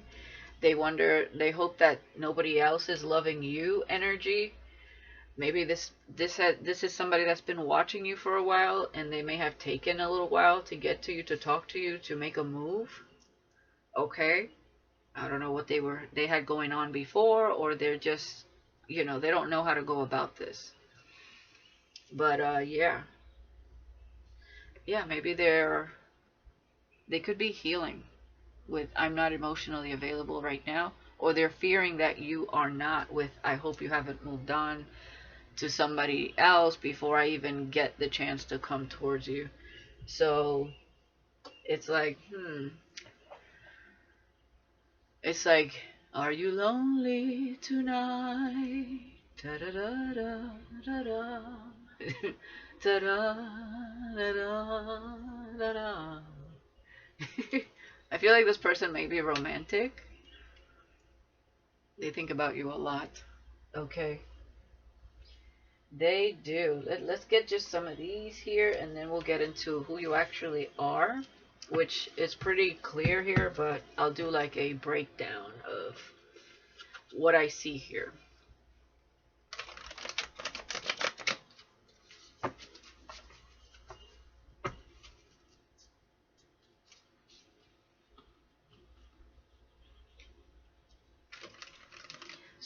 They wonder, they hope that nobody else is loving you energy. Maybe this is somebody that's been watching you for a while, and they may have taken a little while to get to you, to talk to you, to make a move. Okay, I don't know what they had going on before, or they're just, they don't know how to go about this. But yeah, yeah, maybe they could be healing with I'm not emotionally available right now, or they're fearing that you are not, with I hope you haven't moved on to somebody else before I even get the chance to come towards you. So it's like, it's like, are you lonely tonight? Da da da da da da. Da da da da da. I feel like this person may be romantic. They think about you a lot. Okay. They do. Let's get just some of these here, and then we'll get into who you actually are, which is pretty clear here, but I'll do like a breakdown of what I see here.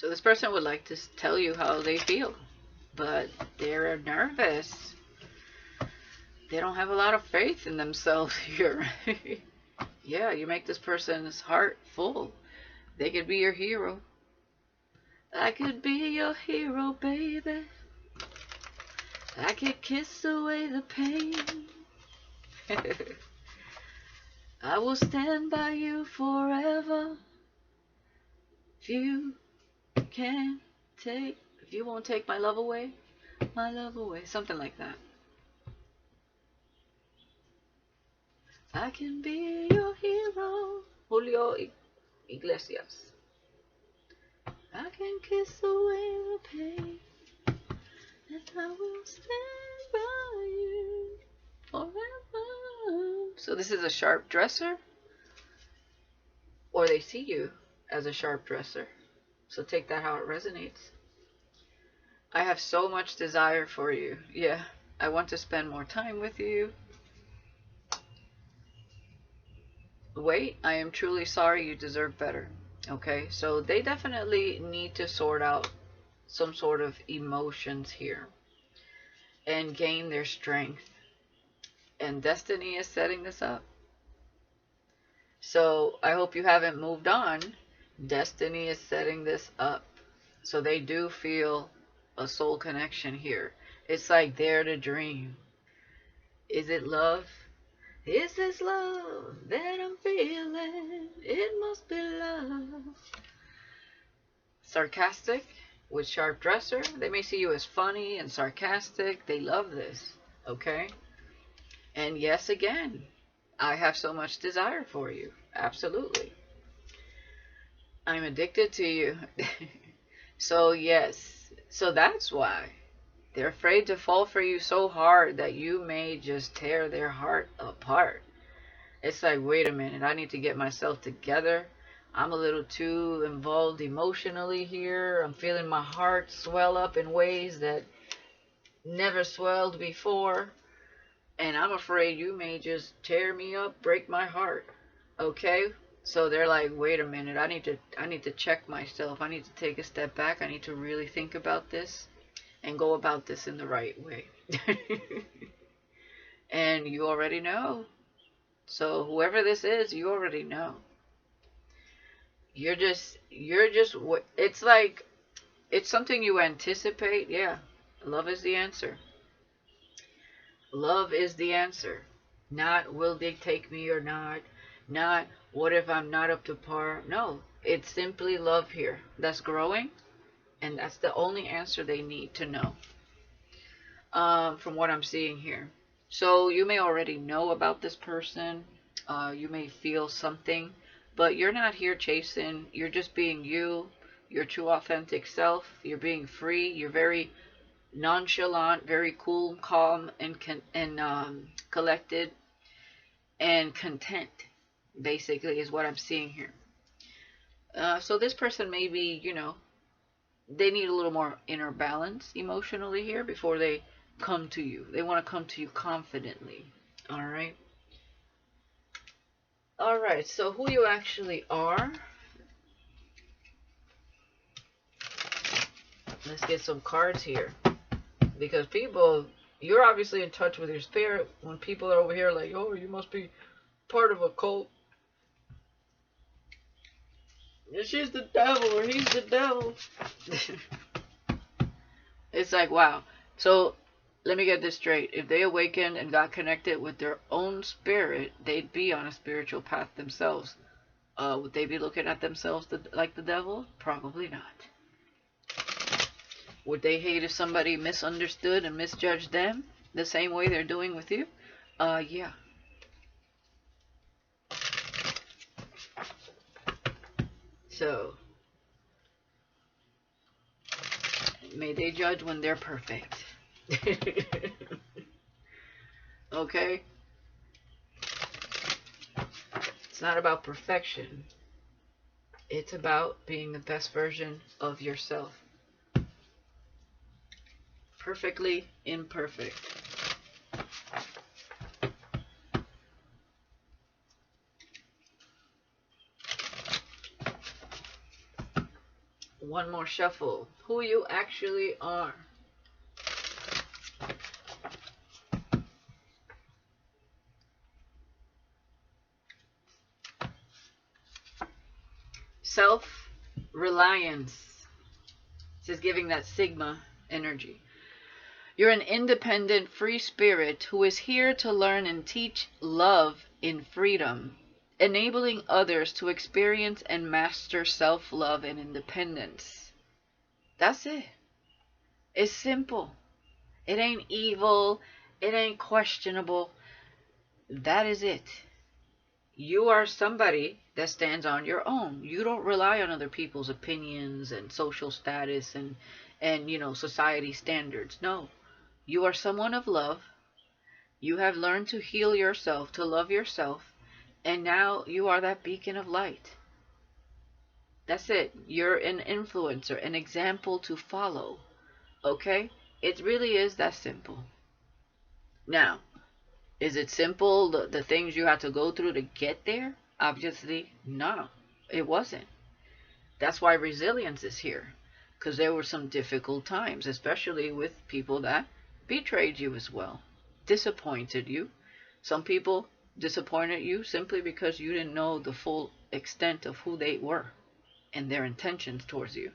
So this person would like to tell you how they feel, but they're nervous. They don't have a lot of faith in themselves here. Yeah, you make this person's heart full. They could be your hero. I could be your hero, baby. I could kiss away the pain. I will stand by you forever. If you can if you won't take my love away, something like that. I can be your hero, Julio Iglesias. I can kiss away the pain, and I will stand by you forever. So this is a sharp dresser, or they see you as a sharp dresser. So take that how it resonates. I have so much desire for you. Yeah, I want to spend more time with you. Wait, I am truly sorry, you deserve better. Okay, so they definitely need to sort out some sort of emotions here and gain their strength. And destiny is setting this up. So I hope you haven't moved on. Destiny is setting this up. So they do feel a soul connection here. It's like they're the dream. Is it love? Is this love that I'm feeling? It must be love. Sarcastic with sharp dresser. They may see you as funny and sarcastic. They love this. Okay? And yes, again, I have so much desire for you. Absolutely. I'm addicted to you. So yes. So that's why. They're afraid to fall for you so hard that you may just tear their heart apart. It's like, wait a minute, I need to get myself together. I'm a little too involved emotionally here. I'm feeling my heart swell up in ways that never swelled before. And I'm afraid you may just tear me up, break my heart. Okay? So they're like, wait a minute, I need to check myself. I need to take a step back. I need to really think about this and go about this in the right way. And you already know. So whoever this is, you already know. It's like, it's something you anticipate. Yeah. Love is the answer. Love is the answer. Not will they take me or not. Not what if I'm not up to par. No. It's simply love here. That's growing. And that's the only answer they need to know. From what I'm seeing here. So you may already know about this person. You may feel something. But you're not here chasing. You're just being you. Your true authentic self. You're being free. You're very nonchalant, very cool, calm, and collected, and content, basically, is what I'm seeing here. So this person may be, they need a little more inner balance emotionally here before they come to you. They want to come to you confidently. All right. All right. So who you actually are. Let's get some cards here. Because people, you're obviously in touch with your spirit. When people are over here like, oh, you must be part of a cult. She's the devil or he's the devil. It's like, wow. So let me get this straight. If they awakened and got connected with their own spirit, they'd be on a spiritual path themselves. Would they be looking at themselves like the devil? Probably not. Would they hate if somebody misunderstood and misjudged them the same way they're doing with you? Yeah. So, may they judge when they're perfect. Okay? It's not about perfection. It's about being the best version of yourself. Perfectly imperfect. One more shuffle. Who you actually are. Self-reliance. This is giving that Sigma energy. You're an independent, free spirit who is here to learn and teach love in freedom, enabling others to experience and master self-love and independence. That's it. It's simple. It ain't evil. It ain't questionable. That is it. You are somebody that stands on your own. You don't rely on other people's opinions and social status and society standards. No. You are someone of love. You have learned to heal yourself, to love yourself, and now you are that beacon of light. That's it. You're an influencer, an example to follow. Okay? It really is that simple. Now, is it simple, the things you had to go through to get there? Obviously, no, it wasn't. That's why resilience is here. Because there were some difficult times, especially with people that betrayed you as well, disappointed you. Some people disappointed you simply because you didn't know the full extent of who they were and their intentions towards you.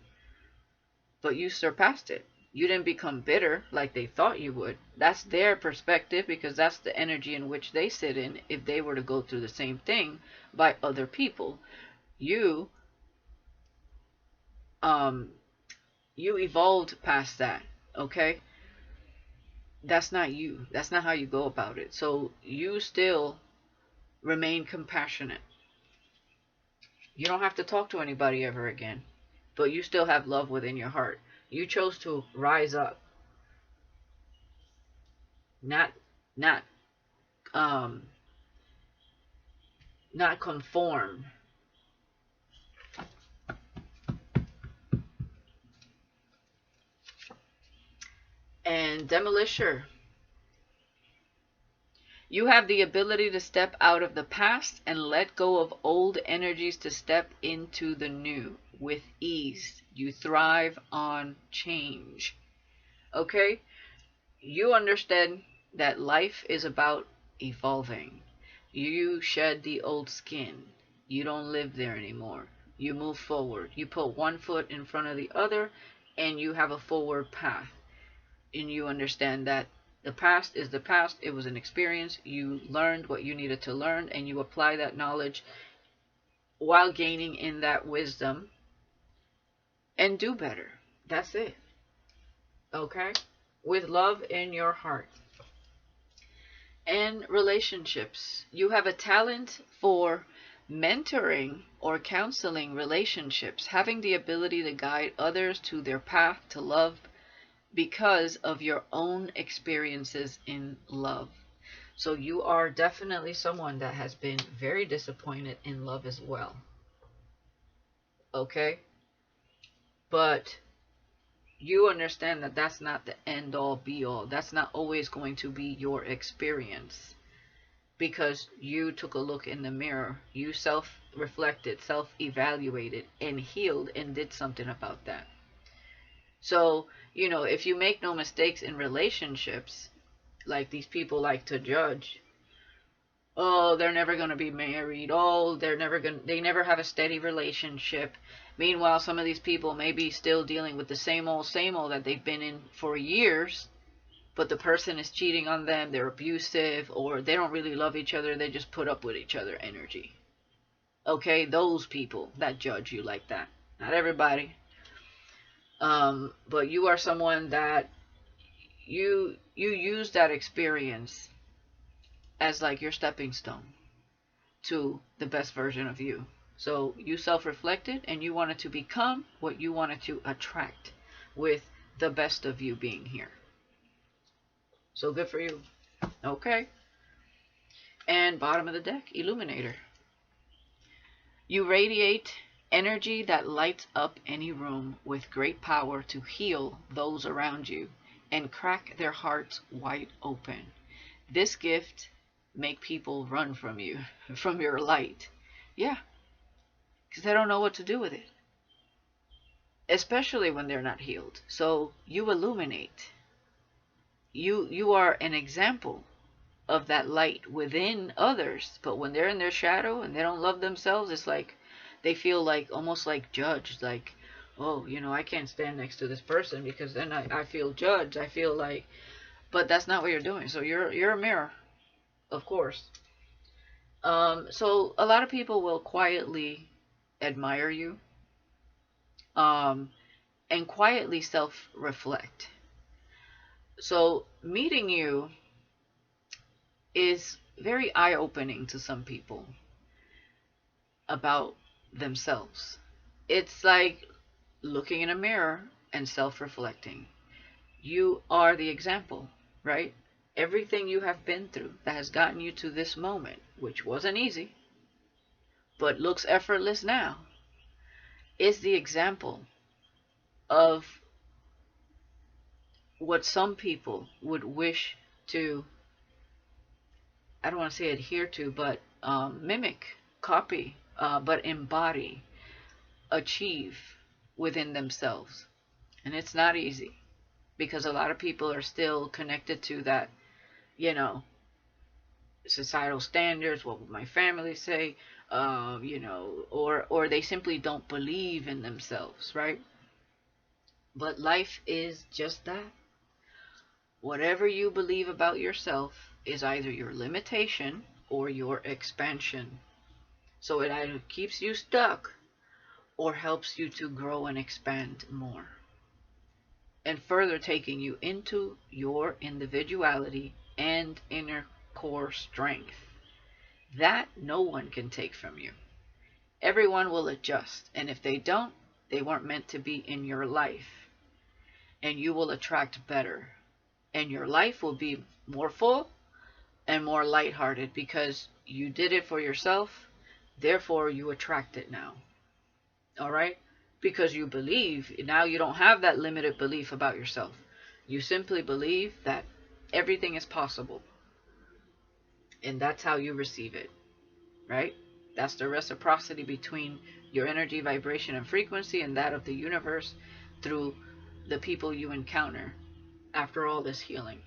But you surpassed it. You didn't become bitter like they thought you would. That's their perspective because that's the energy in which they sit in if they were to go through the same thing by other people. You um you evolved past that, okay? That's not you. That's not how you go about it. So you still remain compassionate. You don't have to talk to anybody ever again, but you still have love within your heart. You chose to rise up, not not um not conform. And Demolisher, you have the ability to step out of the past and let go of old energies to step into the new with ease. You thrive on change. Okay? You understand that life is about evolving. You shed the old skin. You don't live there anymore. You move forward. You put one foot in front of the other and you have a forward path. And you understand that the past is the past. It was an experience. You learned what you needed to learn and you apply that knowledge while gaining in that wisdom and do better. That's it. Okay? With love in your heart. And relationships. You have a talent for mentoring or counseling relationships, having the ability to guide others to their path to love because of your own experiences in love. So you are definitely someone that has been very disappointed in love as well. Okay? But you understand that that's not the end all be all. That's not always going to be your experience because you took a look in the mirror. You self-reflected, self-evaluated, and healed and did something about that. So, if you make no mistakes in relationships, like these people like to judge, oh, they're never going to be married. Oh, they never have a steady relationship. Meanwhile, some of these people may be still dealing with the same old that they've been in for years, but the person is cheating on them, they're abusive, or they don't really love each other, they just put up with each other energy. Okay, those people that judge you like that. Not everybody. But you are someone that you use that experience as like your stepping stone to the best version of you. So you self-reflected and you wanted to become what you wanted to attract with the best of you being here. So good for you. Okay. And bottom of the deck, Illuminator. You radiate energy that lights up any room with great power to heal those around you and crack their hearts wide open. This gift make people run from you, from your light. Yeah, because they don't know what to do with it. especially when they're not healed. So you illuminate. You are an example of that light within others. But when they're in their shadow and they don't love themselves, it's like they feel like almost like judged, like, oh, I can't stand next to this person because then I feel judged. I feel like, but that's not what you're doing. So you're a mirror, of course. So a lot of people will quietly admire you, um, and quietly self-reflect. So meeting you is very eye-opening to some people about themselves. It's like looking in a mirror and self-reflecting. You are the example, right? Everything you have been through that has gotten you to this moment, which wasn't easy, but looks effortless now, is the example of what some people would wish to, I don't want to say adhere to, but mimic, copy, but embody, achieve within themselves. And it's not easy because a lot of people are still connected to that, you know, societal standards. What would my family say? Or they simply don't believe in themselves, right? But life is just that. Whatever you believe about yourself is either your limitation or your expansion. So it either keeps you stuck or helps you to grow and expand more. And further taking you into your individuality and inner core strength. That no one can take from you. Everyone will adjust, and if they don't, they weren't meant to be in your life. And you will attract better. And your life will be more full and more lighthearted because you did it for yourself, therefore you attract it now. All right? Because you believe, now you don't have that limited belief about yourself. You simply believe that everything is possible. And that's how you receive it, right? That's the reciprocity between your energy, vibration, and frequency and that of the universe through the people you encounter after all this healing.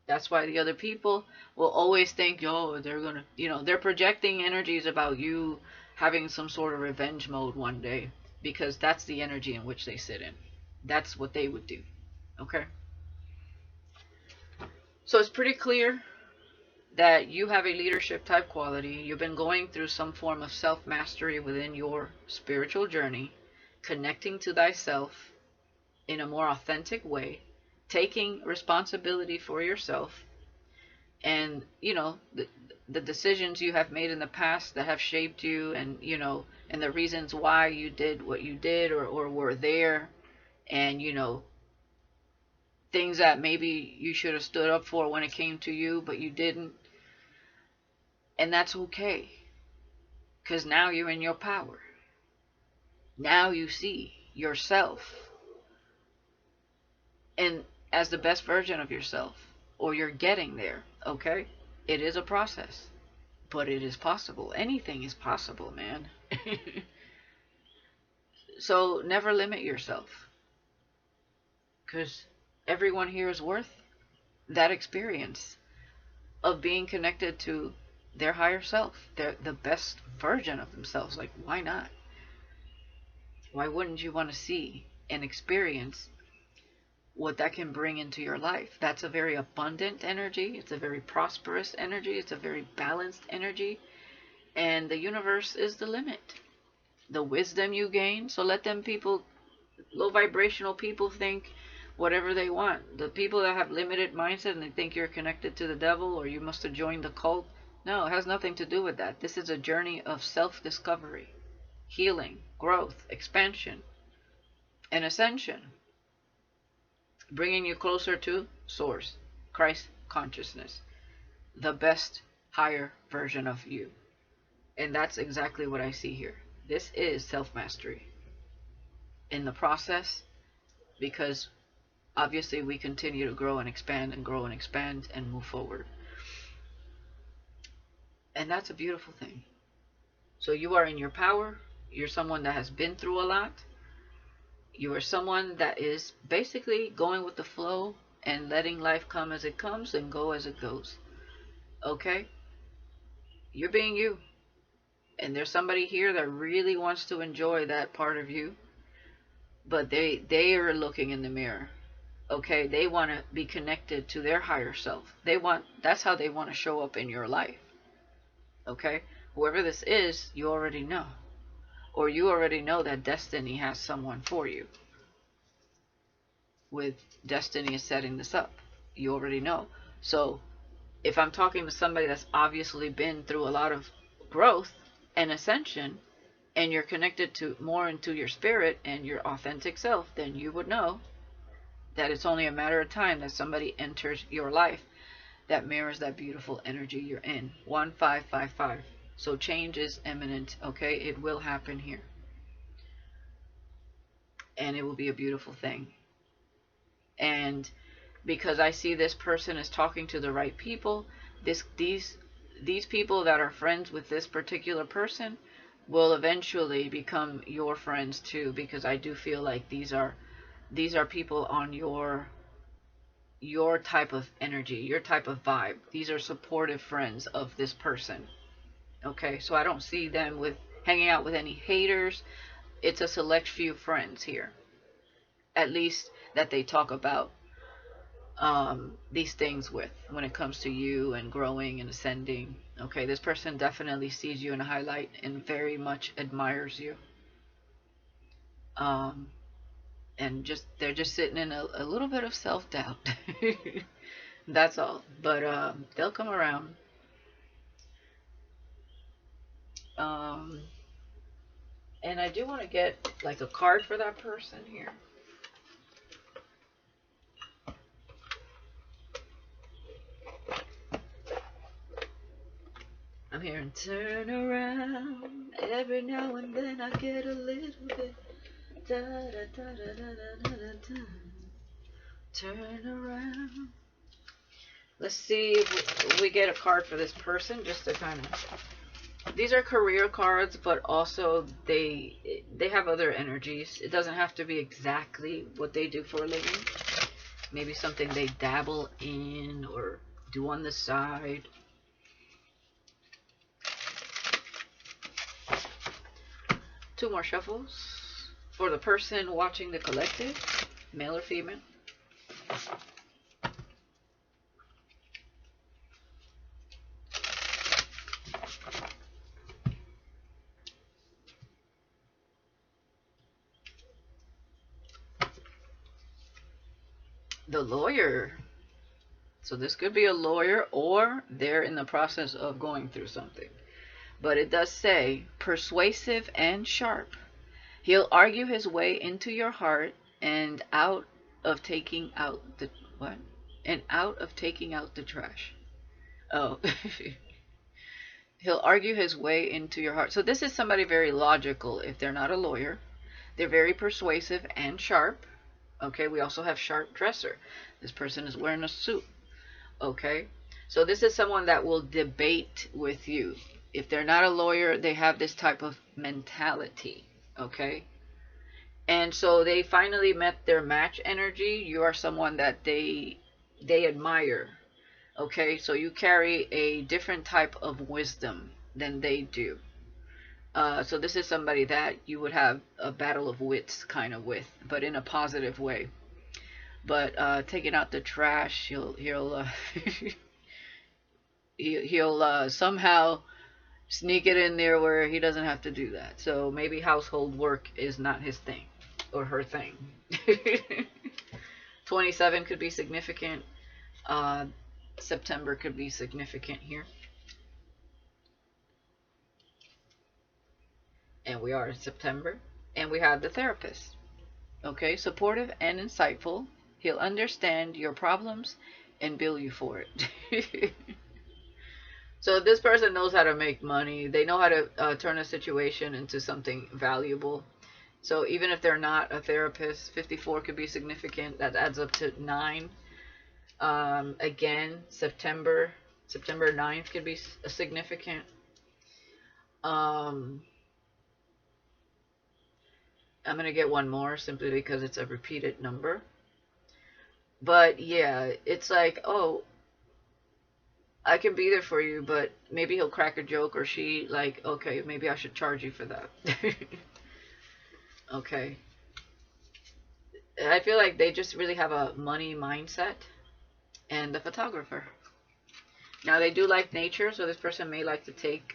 That's why the other people will always think, oh, they're going to, they're projecting energies about you having some sort of revenge mode one day because that's the energy in which they sit in. That's what they would do. Okay? So it's pretty clear that you have a leadership type quality. You've been going through some form of self mastery within your spiritual journey, connecting to thyself in a more authentic way, taking responsibility for yourself, and the decisions you have made in the past that have shaped you, and and the reasons why you did what you did, or were there, and things that maybe you should have stood up for when it came to you but you didn't. And that's okay, because now you're in your power. Now you see yourself and as the best version of yourself, or you're getting there. Okay, it is a process, but it is possible. Anything is possible, man. So never limit yourself, because everyone here is worth that experience of being connected to their higher self, the best version of themselves. Like, why not? Why wouldn't you want to see and experience what that can bring into your life? That's a very abundant energy. It's a very prosperous energy. It's a very balanced energy. And the universe is the limit. The wisdom you gain. So let them people, low vibrational people, think whatever they want. The people that have limited mindset and they think you're connected to the devil or you must have joined the cult. No, it has nothing to do with that. This is a journey of self-discovery, healing, growth, expansion, and ascension. Bringing you closer to Source, Christ consciousness, the best, higher version of you. And that's exactly what I see here. This is self-mastery in the process, because obviously we continue to grow and expand and grow and expand and move forward. And that's a beautiful thing. So you are in your power. You're someone that has been through a lot. You are someone that is basically going with the flow and letting life come as it comes and go as it goes. Okay? You're being you. And there's somebody here that really wants to enjoy that part of you, but they are looking in the mirror. Okay? They want to be connected to their higher self. That's how they want to show up in your life. Okay? Whoever this is, you already know. Or you already know that destiny has someone for you. With destiny is setting this up. You already know. So if I'm talking to somebody that's obviously been through a lot of growth and ascension, and you're connected to more into your spirit and your authentic self, then you would know that it's only a matter of time that somebody enters your life that mirrors that beautiful energy you're in. 1555. So change is imminent. Okay, it will happen here, and it will be a beautiful thing. And because I see this person is talking to the right people, these people that are friends with this particular person will eventually become your friends too, because I do feel like these are people on your type of energy, your type of vibe. These are supportive friends of this person. Okay, so I don't see them with hanging out with any haters. It's a select few friends here, at least that they talk about these things with when it comes to you and growing and ascending. Okay, this person definitely sees you in a highlight and very much admires you. Um, and they're just sitting in a little bit of self doubt. That's all. But they'll come around. Um, and I do want to get like a card for that person here. I'm hearing turn around. Every now and then I get a little bit. Da, da, da, da, da, da, da, da. Turn around. Let's see if we get a card for this person, just to kind of. These are career cards, but also they have other energies. It doesn't have to be exactly what they do for a living. Maybe something they dabble in or do on the side. Two more shuffles for the person watching the collective, male or female. The lawyer. So this could be a lawyer, or they're in the process of going through something. But it does say persuasive and sharp. He'll argue his way into your heart and out of taking out the what? And out of taking out the trash. Oh. He'll argue his way into your heart. So this is somebody very logical if they're not a lawyer. They're very persuasive and sharp. Okay, we also have sharp dresser. This person is wearing a suit. Okay, so this is someone that will debate with you. If they're not a lawyer, they have this type of mentality. Okay, and so they finally met their match energy. You are someone that they admire. Okay, so you carry a different type of wisdom than they do. So this is somebody that you would have a battle of wits kind of with, but in a positive way. But taking out the trash, he'll somehow sneak it in there where he doesn't have to do that. So maybe household work is not his thing or her thing. 27 could be significant. September could be significant here. And we are in September. And we have the therapist. Okay, supportive and insightful. He'll understand your problems and bill you for it. So this person knows how to make money. They know how to turn a situation into something valuable. So even if they're not a therapist, 54 could be significant. That adds up to 9. Again, September 9th could be significant. I'm going to get one more simply because it's a repeated number. But yeah, it's like, oh, I can be there for you, but maybe he'll crack a joke or she, like, okay, maybe I should charge you for that. Okay. I feel like they just really have a money mindset. And the photographer. Now, they do like nature, so this person may like to take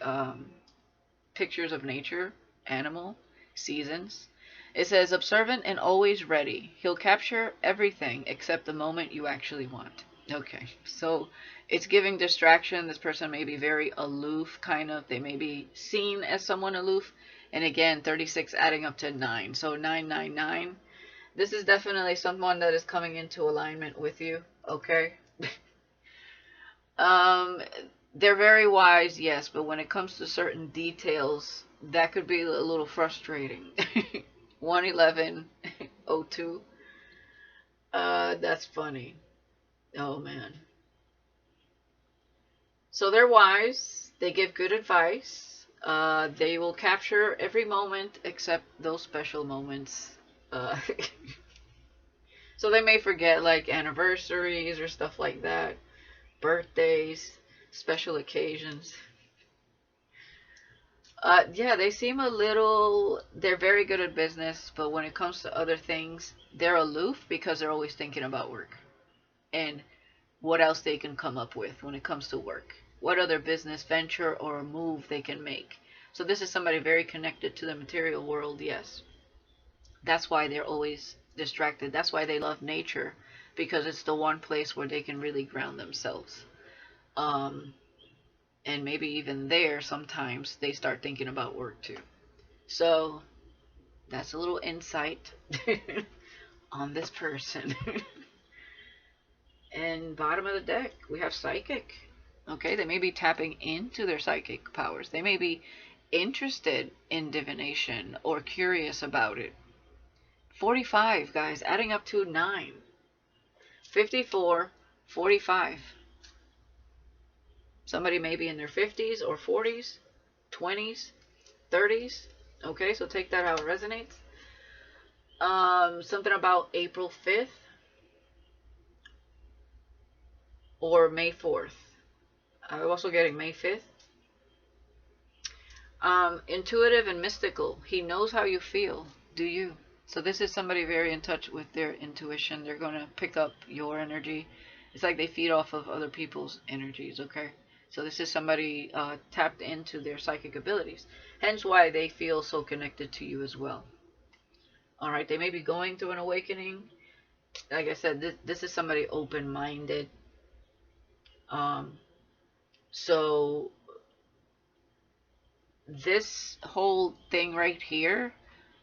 pictures of nature, animal, seasons. It says, observant and always ready. He'll capture everything except the moment you actually want. Okay, so it's giving distraction. This person may be very aloof, kind of. They may be seen as someone aloof. And again, 36 adding up to 9. So 999. This is definitely someone that is coming into alignment with you, okay? um, they're very wise, yes, but when it comes to certain details, that could be a little frustrating. 11102. That's funny. Oh man. So they're wise. They give good advice. They will capture every moment except those special moments. Uh, so they may forget like anniversaries or stuff like that, birthdays, special occasions. Yeah, they seem a little. They're very good at business, but when it comes to other things, they're aloof because they're always thinking about work and what else they can come up with when it comes to work. What other business venture or move they can make. So this is somebody very connected to the material world, yes. That's why they're always distracted. That's why they love nature, because it's the one place where they can really ground themselves. Um, and maybe even there, sometimes they start thinking about work too. So that's a little insight on this person. And bottom of the deck, we have psychic. Okay, they may be tapping into their psychic powers. They may be interested in divination or curious about it. 45, guys, adding up to 9. 54, 45. Somebody may be in their 50s or 40s, 20s, 30s. Okay, so take that how it resonates. Something about April 5th or May 4th. I'm also getting May 5th. Intuitive and mystical. He knows how you feel. Do you? So this is somebody very in touch with their intuition. They're going to pick up your energy. It's like they feed off of other people's energies, okay? So this is somebody tapped into their psychic abilities. Hence why they feel so connected to you as well. All right, they may be going through an awakening. Like I said, this is somebody open-minded. Um, so this whole thing right here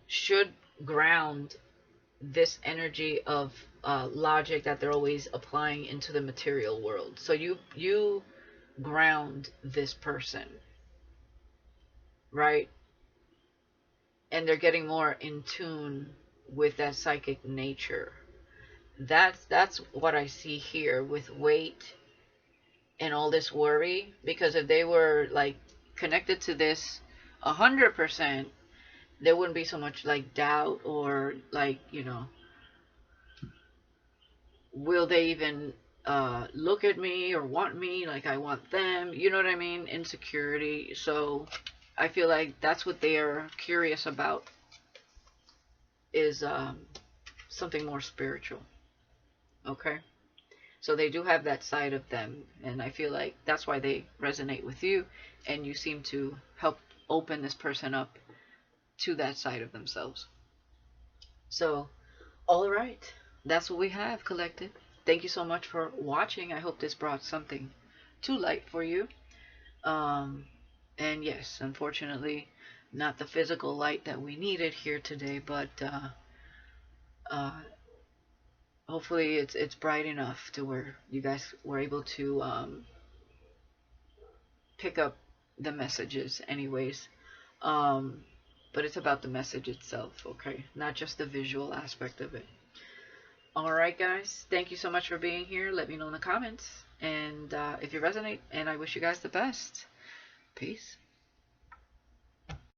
should ground this energy of logic that they're always applying into the material world. So you ground this person, right? And they're getting more in tune with that psychic nature. That's what I see here with weight and all this worry. Because if they were like connected to this 100%, there wouldn't be so much like doubt or like, will they even look at me or want me like I want them? You know what I mean? Insecurity. So I feel like that's what they're curious about is something more spiritual. Okay? So they do have that side of them, and I feel like that's why they resonate with you, and you seem to help open this person up to that side of themselves. So, all right, that's what we have collected. Thank you so much for watching. I hope this brought something to light for you. Um, and yes, unfortunately, not the physical light that we needed here today, but uh, hopefully it's bright enough to where you guys were able to pick up the messages anyways. Um, but it's about the message itself, okay? Not just the visual aspect of it. Alright guys, thank you so much for being here. Let me know in the comments. And if you resonate, and I wish you guys the best. Peace.